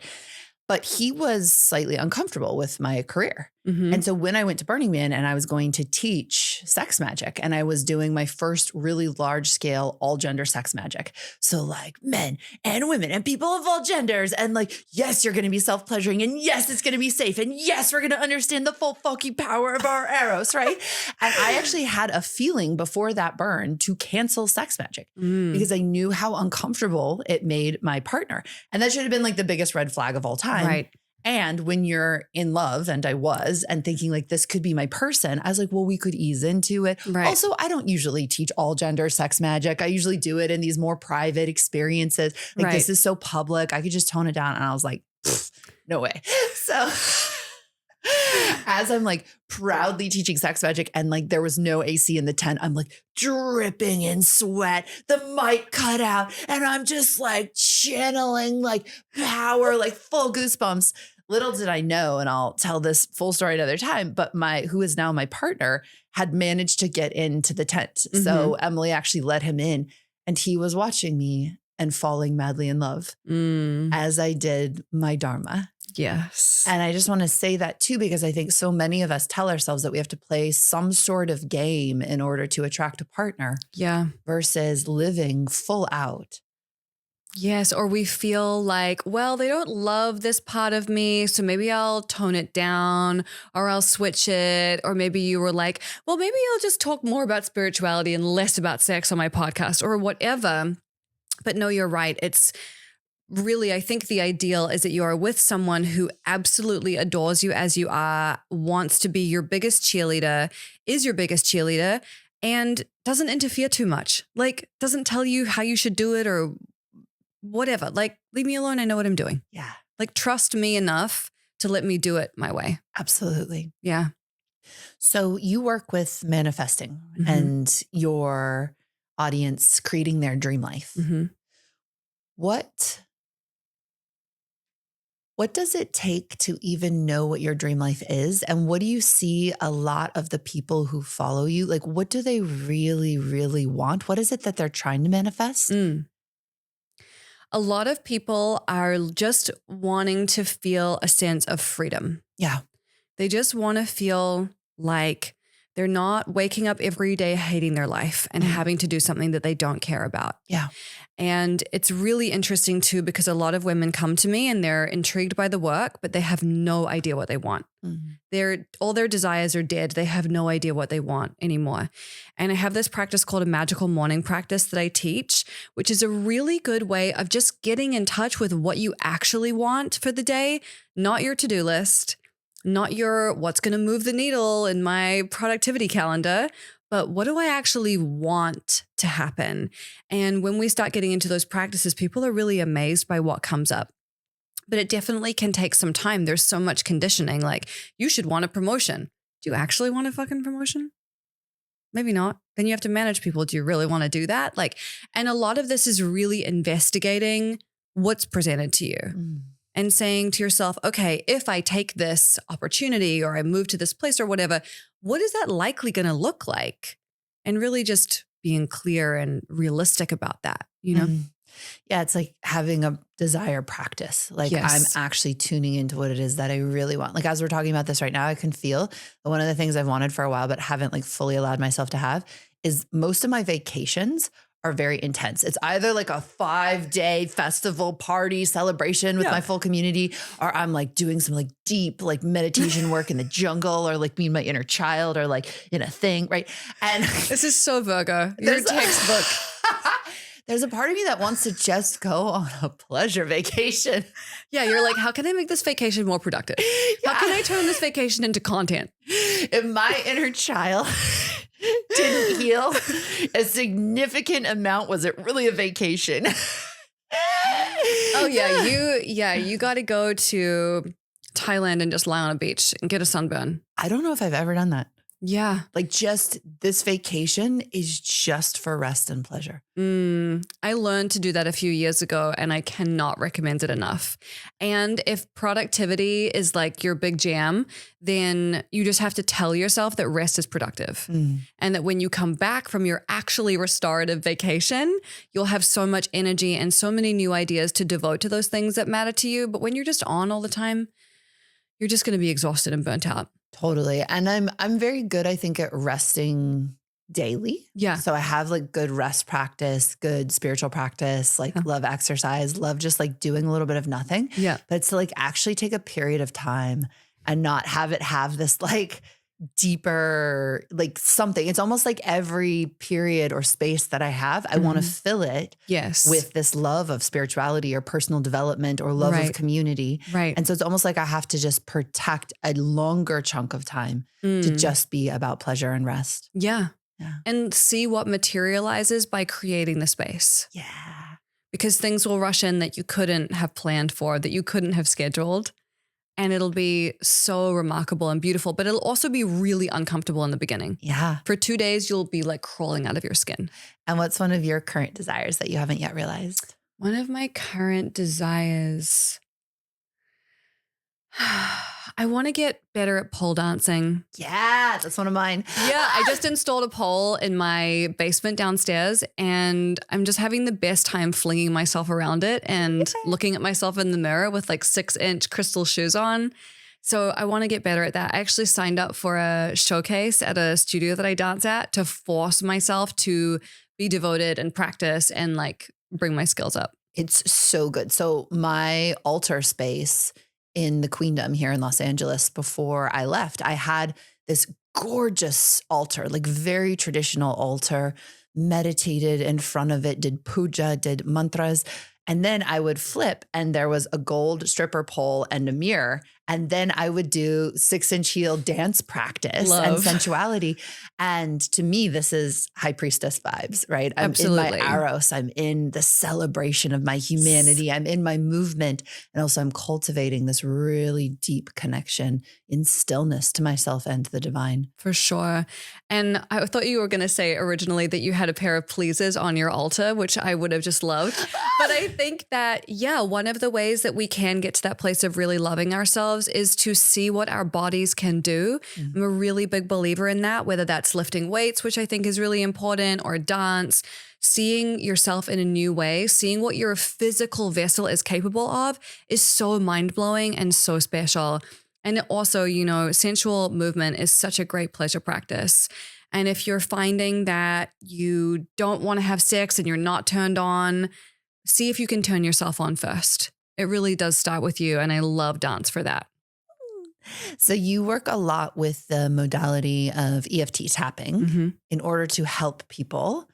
B: But he was slightly uncomfortable with my career.
A: Mm-hmm.
B: And so when I went to Burning Man and I was going to teach sex magic and I was doing my first really large scale all gender sex magic. So like men and women and people of all genders. And like, yes, you're going to be self-pleasuring. And yes, it's going to be safe. And yes, we're going to understand the full fucking power of our eros, right? And I actually had a feeling before that burn to cancel sex magic because I knew how uncomfortable it made my partner. And that should have been like the biggest red flag of all time.
A: Right.
B: And when you're in love, and I was, and thinking like this could be my person, I was like, well, we could ease into it.
A: Right.
B: Also, I don't usually teach all gender sex magic. I usually do it in these more private experiences. Like this is so public. I could just tone it down. And I was like, no way. So as I'm like proudly teaching sex magic and like there was no AC in the tent, I'm like dripping in sweat, the mic cut out, and I'm just like channeling like power, like full goosebumps. Little did I know, and I'll tell this full story another time, but who is now my partner had managed to get into the tent. Mm-hmm. So Emily actually let him in and he was watching me and falling madly in love as I did my dharma.
A: Yes.
B: And I just want to say that too, because I think so many of us tell ourselves that we have to play some sort of game in order to attract a partner.
A: Yeah.
B: Versus living full out.
A: Yes. Or we feel like, well, they don't love this part of me, so maybe I'll tone it down or I'll switch it. Or maybe you were like, well, maybe I'll just talk more about spirituality and less about sex on my podcast or whatever. But no, you're right. It's really, I think the ideal is that you are with someone who absolutely adores you as you are, wants to be your biggest cheerleader, is your biggest cheerleader, and doesn't interfere too much. Like, doesn't tell you how you should do it or whatever. Like, leave me alone. I know what I'm doing.
B: Yeah.
A: Like, trust me enough to let me do it my way.
B: Absolutely.
A: Yeah.
B: So you work with manifesting and your audience creating their dream life.
A: Mm-hmm.
B: What does it take to even know what your dream life is? And what do you see a lot of the people who follow you? Like, what do they really, really want? What is it that they're trying to manifest?
A: A lot of people are just wanting to feel a sense of freedom.
B: Yeah.
A: They just want to feel like they're not waking up every day hating their life and having to do something that they don't care about.
B: Yeah.
A: And it's really interesting too, because a lot of women come to me and they're intrigued by the work, but they have no idea what they want. All their desires are dead. They have no idea what they want anymore. And I have this practice called a magical morning practice that I teach, which is a really good way of just getting in touch with what you actually want for the day, not your to-do list, not your what's going to move the needle in my productivity calendar, but what do I actually want to happen? And when we start getting into those practices, people are really amazed by what comes up. But it definitely can take some time. There's so much conditioning. Like, you should want a promotion. Do you actually want a fucking promotion? Maybe not. Then you have to manage people. Do you really want to do that? Like, and a lot of this is really investigating what's presented to you. And saying to yourself, okay, if I take this opportunity or I move to this place or whatever, what is that likely going to look like? And really just being clear and realistic about that, you know?
B: Yeah, it's like having a desire practice. Like I'm actually tuning into what it is that I really want. Like as we're talking about this right now, I can feel that one of the things I've wanted for a while, but haven't like fully allowed myself to have is most of my vacations are very intense. It's either like a 5-day festival party celebration with my full community, or I'm like doing some like deep like meditation work in the jungle, or like being my inner child, or like in a thing, right? And
A: this is so Virgo. Your textbook.
B: There's a part of me that wants to just go on a pleasure vacation.
A: Yeah, you're like, how can I make this vacation more productive? How can I turn this vacation into content?
B: If my inner child didn't heal a significant amount, was it really a vacation?
A: You got to go to Thailand and just lie on a beach and get a sunburn.
B: I don't know if I've ever done that.
A: Yeah.
B: Like just this vacation is just for rest and pleasure.
A: I learned to do that a few years ago and I cannot recommend it enough. And if productivity is like your big jam, then you just have to tell yourself that rest is productive. And that when you come back from your actually restorative vacation, you'll have so much energy and so many new ideas to devote to those things that matter to you. But when you're just on all the time, you're just going to be exhausted and burnt out.
B: Totally. And I'm very good, I think, at resting daily.
A: Yeah.
B: So I have like good rest practice, good spiritual practice, like love exercise, love just like doing a little bit of nothing.
A: Yeah.
B: But it's to like actually take a period of time and not have it have this like deeper, like something. It's almost like every period or space that I have, I want to fill it with this love of spirituality or personal development or love of community.
A: Right.
B: And so it's almost like I have to just protect a longer chunk of time to just be about pleasure and rest.
A: Yeah.
B: Yeah.
A: And see what materializes by creating the space.
B: Yeah.
A: Because things will rush in that you couldn't have planned for, that you couldn't have scheduled. And it'll be so remarkable and beautiful, but it'll also be really uncomfortable in the beginning.
B: Yeah.
A: For 2 days, you'll be like crawling out of your skin.
B: And what's one of your current desires that you haven't yet realized?
A: One of my current desires, I want to get better at pole dancing.
B: Yeah, that's one of mine.
A: Yeah, I just installed a pole in my basement downstairs and I'm just having the best time flinging myself around it and looking at myself in the mirror with like 6-inch crystal shoes on. So I want to get better at that. I actually signed up for a showcase at a studio that I dance at to force myself to be devoted and practice and like bring my skills up.
B: It's so good. So my altar space in the Queendom here in Los Angeles, before I left, I had this gorgeous altar, like very traditional altar, meditated in front of it, did puja, did mantras. And then I would flip and there was a gold stripper pole and a mirror. And then I would do 6-inch heel dance practice and sensuality. And to me, this is high priestess vibes, right? I'm
A: Absolutely.
B: in my aros. I'm in the celebration of my humanity. I'm in my movement. And also I'm cultivating this really deep connection in stillness to myself and to the divine.
A: For sure. And I thought you were going to say originally that you had a pair of pleases on your altar, which I would have just loved. But I think that, yeah, one of the ways that we can get to that place of really loving ourselves is to see what our bodies can do. I'm a really big believer in that, whether that's lifting weights, which I think is really important, or dance, seeing yourself in a new way, seeing what your physical vessel is capable of is so mind-blowing and so special. And also, you know, sensual movement is such a great pleasure practice. And if you're finding that you don't want to have sex and you're not turned on, see if you can turn yourself on first. It really does start with you. And I love dance for that.
B: So you work a lot with the modality of EFT tapping in order to help people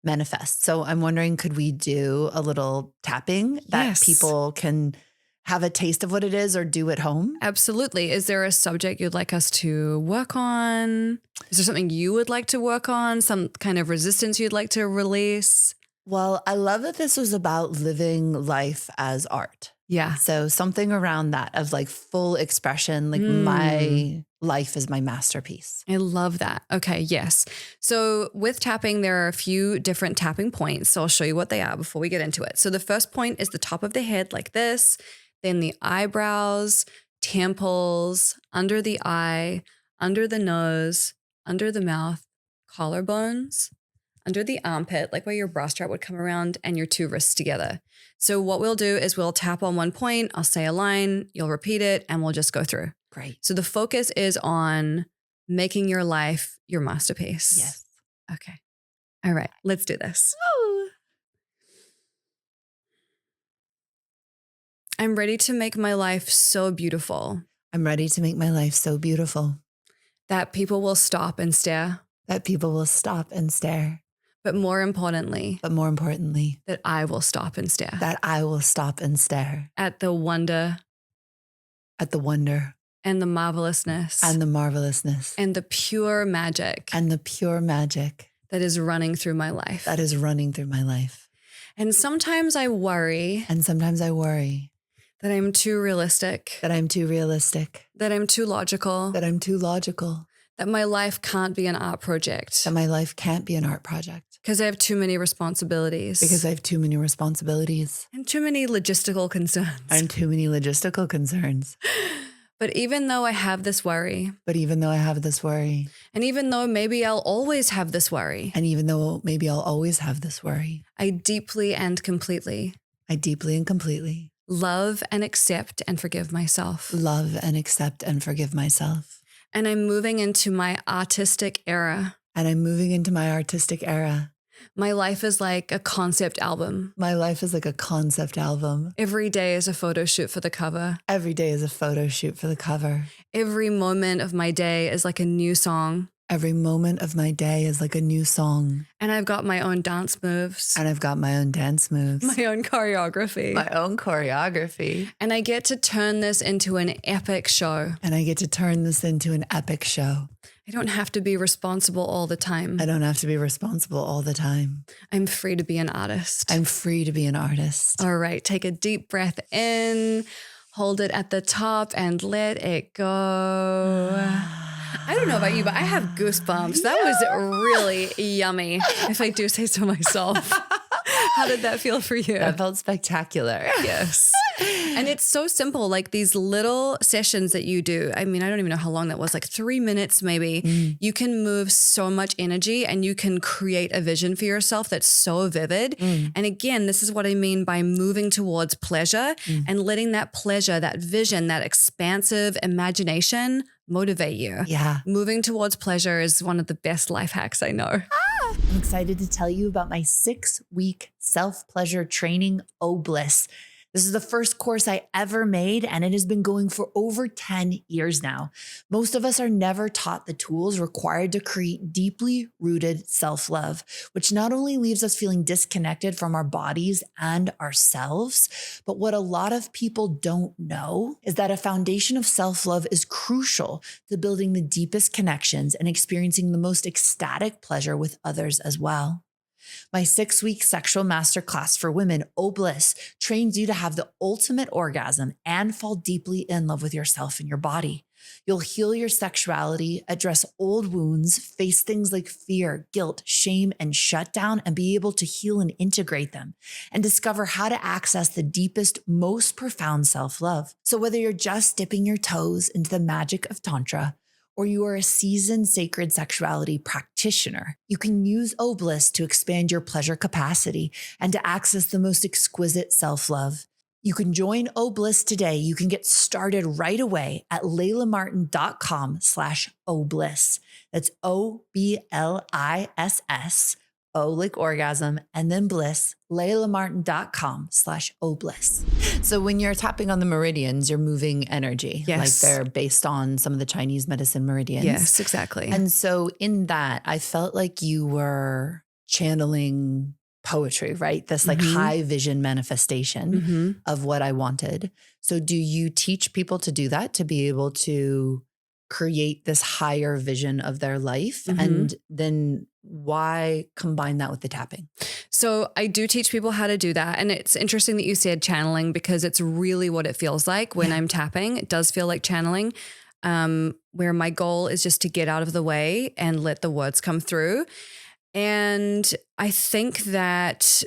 B: manifest. So I'm wondering, could we do a little tapping that people can have a taste of what it is or do at home?
A: Absolutely. Is there a subject you'd like us to work on? Is there something you would like to work on? Some kind of resistance you'd like to release?
B: Well, I love that this was about living life as art.
A: Yeah.
B: So something around that of like full expression, like my life is my masterpiece.
A: I love that. Okay. Yes. So with tapping, there are a few different tapping points. So I'll show you what they are before we get into it. So the first point is the top of the head like this, then the eyebrows, temples, under the eye, under the nose, under the mouth, collarbones, under the armpit, like where your bra strap would come around, and your 2 wrists together. So what we'll do is we'll tap on one point, I'll say a line, you'll repeat it, and we'll just go through.
B: Great.
A: So the focus is on making your life your masterpiece.
B: Yes.
A: Okay. All right, let's do this.
B: Ooh.
A: I'm ready to make my life so beautiful
B: I'm ready to make my life so beautiful
A: that people will stop and stare.
B: that people will stop and stare.
A: But more importantly,
B: But more importantly,
A: that I will stop and stare
B: that I will stop and stare
A: at the wonder
B: at the wonder
A: and the marvelousness
B: and the marvelousness
A: and the pure magic
B: and the pure magic
A: that is running through my life.
B: that is running through my life.
A: And sometimes I worry
B: And sometimes I worry
A: that I'm too realistic,
B: that I'm too realistic,
A: that I'm too logical,
B: that I'm too logical,
A: That my life can't be an art project.
B: That my life can't be an art project.
A: Because I have too many responsibilities.
B: Because I have too many responsibilities.
A: And too many logistical concerns.
B: And too many logistical concerns.
A: But even though I have this worry.
B: And even though maybe I'll always have this worry. I deeply and completely. Love and accept and forgive myself. And I'm moving into my artistic era. My life is like a concept album. Every day is a photo shoot for the cover. Every moment of my day is like a new song. And I've got my own dance moves. My own choreography. And I get to turn this into an epic show. I don't have to be responsible all the time. I'm free to be an artist. All right, take a deep breath in, hold it at the top and let it go. I don't know about you, but I have goosebumps. That was really yummy, if I do say so myself. How did that feel for you? That felt spectacular.
A: Yes. And it's so simple, like these little sessions that you do. I mean, I don't even know how long that was, like 3 minutes maybe. You can move so much energy and you can create a vision for yourself that's so vivid. And again, this is what I mean by moving towards pleasure and letting that pleasure, that vision, that expansive imagination motivate you.
B: Yeah.
A: Moving towards pleasure is one of the best life hacks I know.
B: I'm excited to tell you about my 6-week self-pleasure training, Obliss. This is the first course I ever made, and it has been going for over 10 years now. Most of us are never taught the tools required to create deeply rooted self-love, which not only leaves us feeling disconnected from our bodies and ourselves, but what a lot of people don't know is that a foundation of self-love is crucial to building the deepest connections and experiencing the most ecstatic pleasure with others as well. My 6-week sexual masterclass for women, Obliss, trains you to have the ultimate orgasm and fall deeply in love with yourself and your body. You'll heal your sexuality, address old wounds, face things like fear, guilt, shame, and shutdown, and be able to heal and integrate them, and discover how to access the deepest, most profound self-love. So whether you're just dipping your toes into the magic of Tantra, or you are a seasoned sacred sexuality practitioner, you can use Obliss to expand your pleasure capacity and to access the most exquisite self-love. You can join Obliss today. You can get started right away at laylamartin.com/Obliss. That's OBLISS, O like orgasm, and then bliss, laylamartin.com/Obliss. So when you're tapping on the meridians, you're moving energy.
A: Yes.
B: Like they're based on some of the Chinese medicine meridians.
A: Yes, exactly.
B: And so in that, I felt like you were channeling poetry, right? This like high vision manifestation of what I wanted. So do you teach people to do that, to be able to create this higher vision of their life? And then why combine that with the tapping?
A: So I do teach people how to do that. And it's interesting that you said channeling, because it's really what it feels like when I'm tapping. It does feel like channeling, where my goal is just to get out of the way and let the words come through. And I think that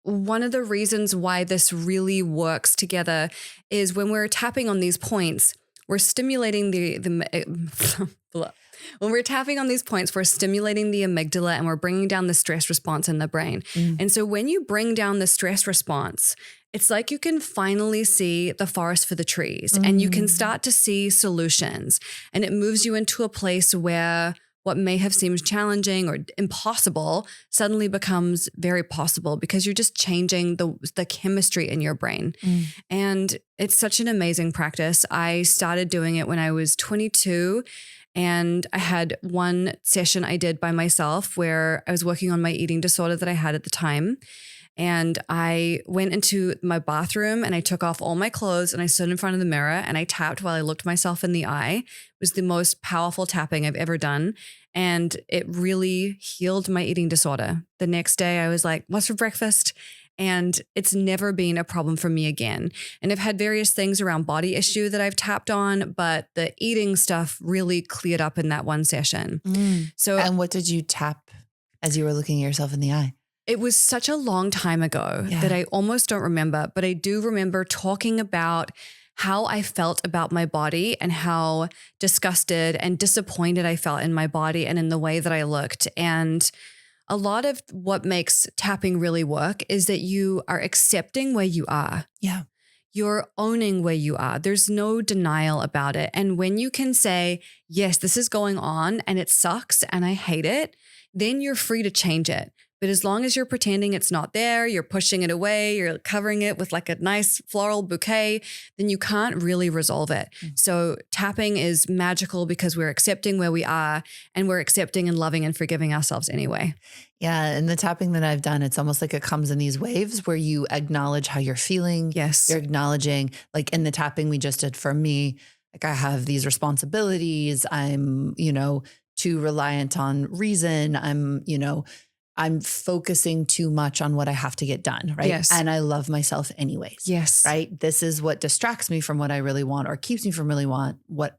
A: one of the reasons why this really works together is when we're tapping on these points, we're stimulating when we're tapping on these points, we're stimulating the amygdala and we're bringing down the stress response in the brain. And so when you bring down the stress response, it's like you can finally see the forest for the trees and you can start to see solutions, and it moves you into a place where what may have seemed challenging or impossible suddenly becomes very possible, because you're just changing the chemistry in your brain. And it's such an amazing practice. I started doing it when I was 22, and I had one session I did by myself where I was working on my eating disorder that I had at the time. And I went into my bathroom and I took off all my clothes and I stood in front of the mirror and I tapped while I looked myself in the eye. It was the most powerful tapping I've ever done. And it really healed my eating disorder. The next day I was like, what's for breakfast? And it's never been a problem for me again. And I've had various things around body issue that I've tapped on, but the eating stuff really cleared up in that one session. So,
B: and what did you tap as you were looking at yourself in the eye?
A: it was such a long time ago that I almost don't remember, but I do remember talking about how I felt about my body and how disgusted and disappointed I felt in my body and in the way that I looked. And a lot of what makes tapping really work is that you are accepting where you are.
B: Yeah.
A: You're owning where you are. There's no denial about it. And when you can say, yes, this is going on and it sucks and I hate it, then you're free to change it. But as long as you're pretending it's not there, you're pushing it away, you're covering it with like a nice floral bouquet, then you can't really resolve it. So tapping is magical because we're accepting where we are and we're accepting and loving and forgiving ourselves anyway.
B: Yeah. And the tapping that I've done, it's almost like it comes in these waves where you acknowledge how you're feeling.
A: Yes.
B: You're acknowledging, like in the tapping we just did for me, like I have these responsibilities. I'm, too reliant on reason. I'm focusing too much on what I have to get done, right?
A: Yes.
B: And I love myself anyways.
A: Yes.
B: Right? This is what distracts me from what I really want or keeps me from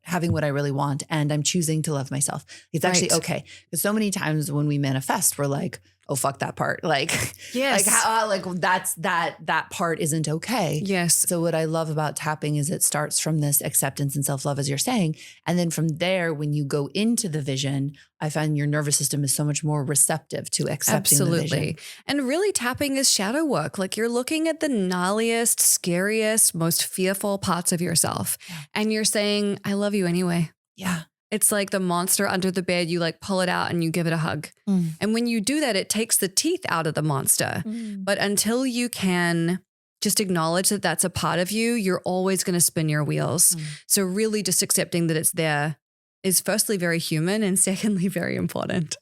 B: having what I really want. And I'm choosing to love myself. It's actually okay. Because so many times when we manifest, we're like, oh, fuck that part. Like,
A: yes.
B: that part isn't okay.
A: Yes.
B: So what I love about tapping is it starts from this acceptance and self-love, as you're saying. And then from there, when you go into the vision, I find your nervous system is so much more receptive to accepting the vision.
A: And really tapping is shadow work. Like you're looking at the gnarliest, scariest, most fearful parts of yourself. Yeah. And you're saying, I love you anyway.
B: Yeah.
A: It's like the monster under the bed. You like pull it out and you give it a hug. And when you do that, it takes the teeth out of the monster. But until you can just acknowledge that that's a part of you, you're always going to spin your wheels. So really just accepting that it's there is firstly very human and secondly very important.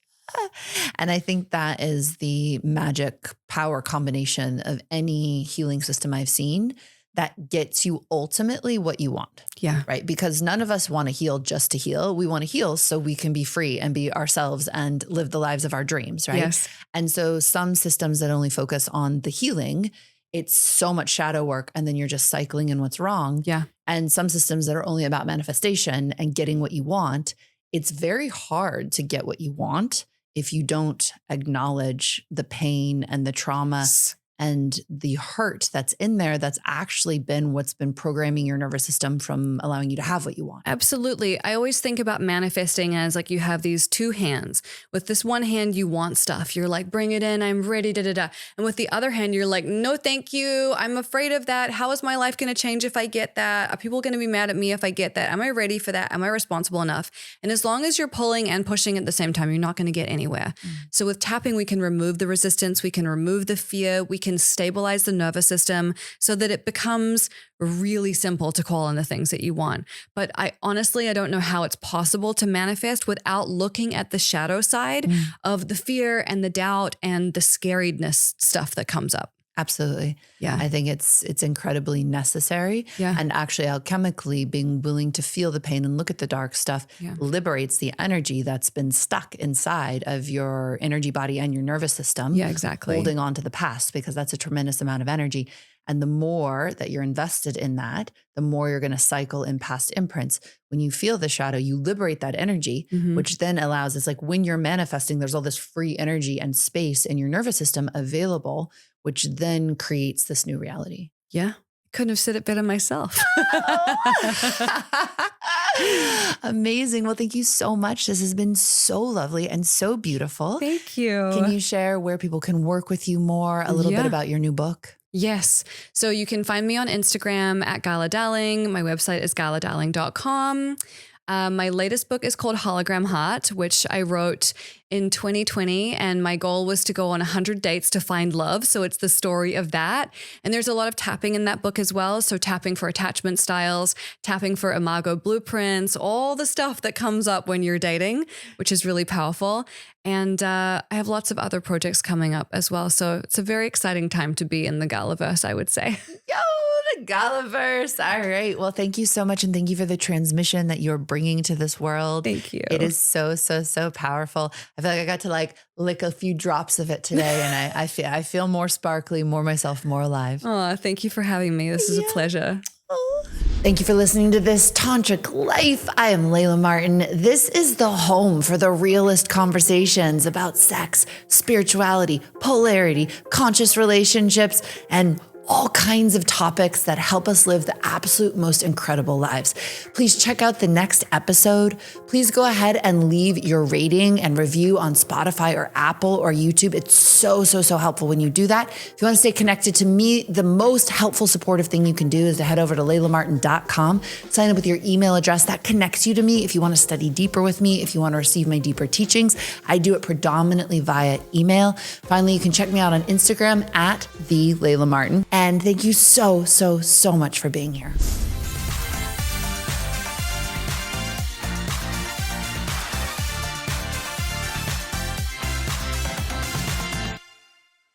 B: And I think that is the magic power combination of any healing system I've seen that gets you ultimately what you want.
A: Yeah.
B: Right. Because none of us want to heal just to heal. We want to heal so we can be free and be ourselves and live the lives of our dreams. Right.
A: Yes.
B: And so some systems that only focus on the healing, it's so much shadow work and then you're just cycling in what's wrong.
A: Yeah.
B: And some systems that are only about manifestation and getting what you want, it's very hard to get what you want if you don't acknowledge the pain and the trauma and the hurt that's in there that's actually been what's been programming your nervous system from allowing you to have what you want.
A: Absolutely. I always think about manifesting as like you have these two hands. With this one hand, you want stuff. You're like, bring it in. I'm ready, da, da, da. And with the other hand, you're like, no, thank you. I'm afraid of that. How is my life going to change if I get that? Are people going to be mad at me if I get that? Am I ready for that? Am I responsible enough? And as long as you're pulling and pushing at the same time, you're not going to get anywhere. So with tapping, we can remove the resistance. We can remove the fear. We can stabilize the nervous system so that it becomes really simple to call in the things that you want. But I don't know how it's possible to manifest without looking at the shadow side of the fear and the doubt and the scariness stuff that comes up.
B: Absolutely.
A: Yeah.
B: I think it's incredibly necessary.
A: Yeah.
B: And actually alchemically being willing to feel the pain and look at the dark stuff liberates the energy that's been stuck inside of your energy body and your nervous system.
A: Yeah, exactly.
B: Holding on to the past, because that's a tremendous amount of energy. And the more that you're invested in that, the more you're going to cycle in past imprints. When you feel the shadow, you liberate that energy, which then allows, it's like when you're manifesting, there's all this free energy and space in your nervous system available, which then creates this new reality.
A: Yeah. Couldn't have said it better myself.
B: Amazing. Well, thank you so much. This has been so lovely and so beautiful.
A: Thank you.
B: Can you share where people can work with you more, a little bit about your new book?
A: Yes. So you can find me on Instagram at Gala Darling. My website is galadarling.com. My latest book is called Hologram Heart, which I wrote in 2020. And my goal was to go on 100 dates to find love. So it's the story of that. And there's a lot of tapping in that book as well. So tapping for attachment styles, tapping for imago blueprints, all the stuff that comes up when you're dating, which is really powerful. And I have lots of other projects coming up as well. So it's a very exciting time to be in the Galaverse, I would say.
B: Yo, Galaverse. All right. Well, thank you so much. And thank you for the transmission that you're bringing to this world.
A: Thank you.
B: It is so, so, so powerful. I feel like I got to like lick a few drops of it today. And I feel more sparkly, more myself, more alive.
A: Oh, thank you for having me. This is a pleasure.
B: Thank you for listening to this Tantric Life. I am Layla Martin. This is the home for the realest conversations about sex, spirituality, polarity, conscious relationships, and all kinds of topics that help us live the absolute most incredible lives. Please check out the next episode. Please go ahead and leave your rating and review on Spotify or Apple or YouTube. It's so, so, so helpful when you do that. If you want to stay connected to me, the most helpful supportive thing you can do is to head over to laylamartin.com, sign up with your email address. That connects you to me if you want to study deeper with me, if you want to receive my deeper teachings. I do it predominantly via email. Finally, you can check me out on Instagram at @the Layla Martin. And thank you so, so, so much for being here.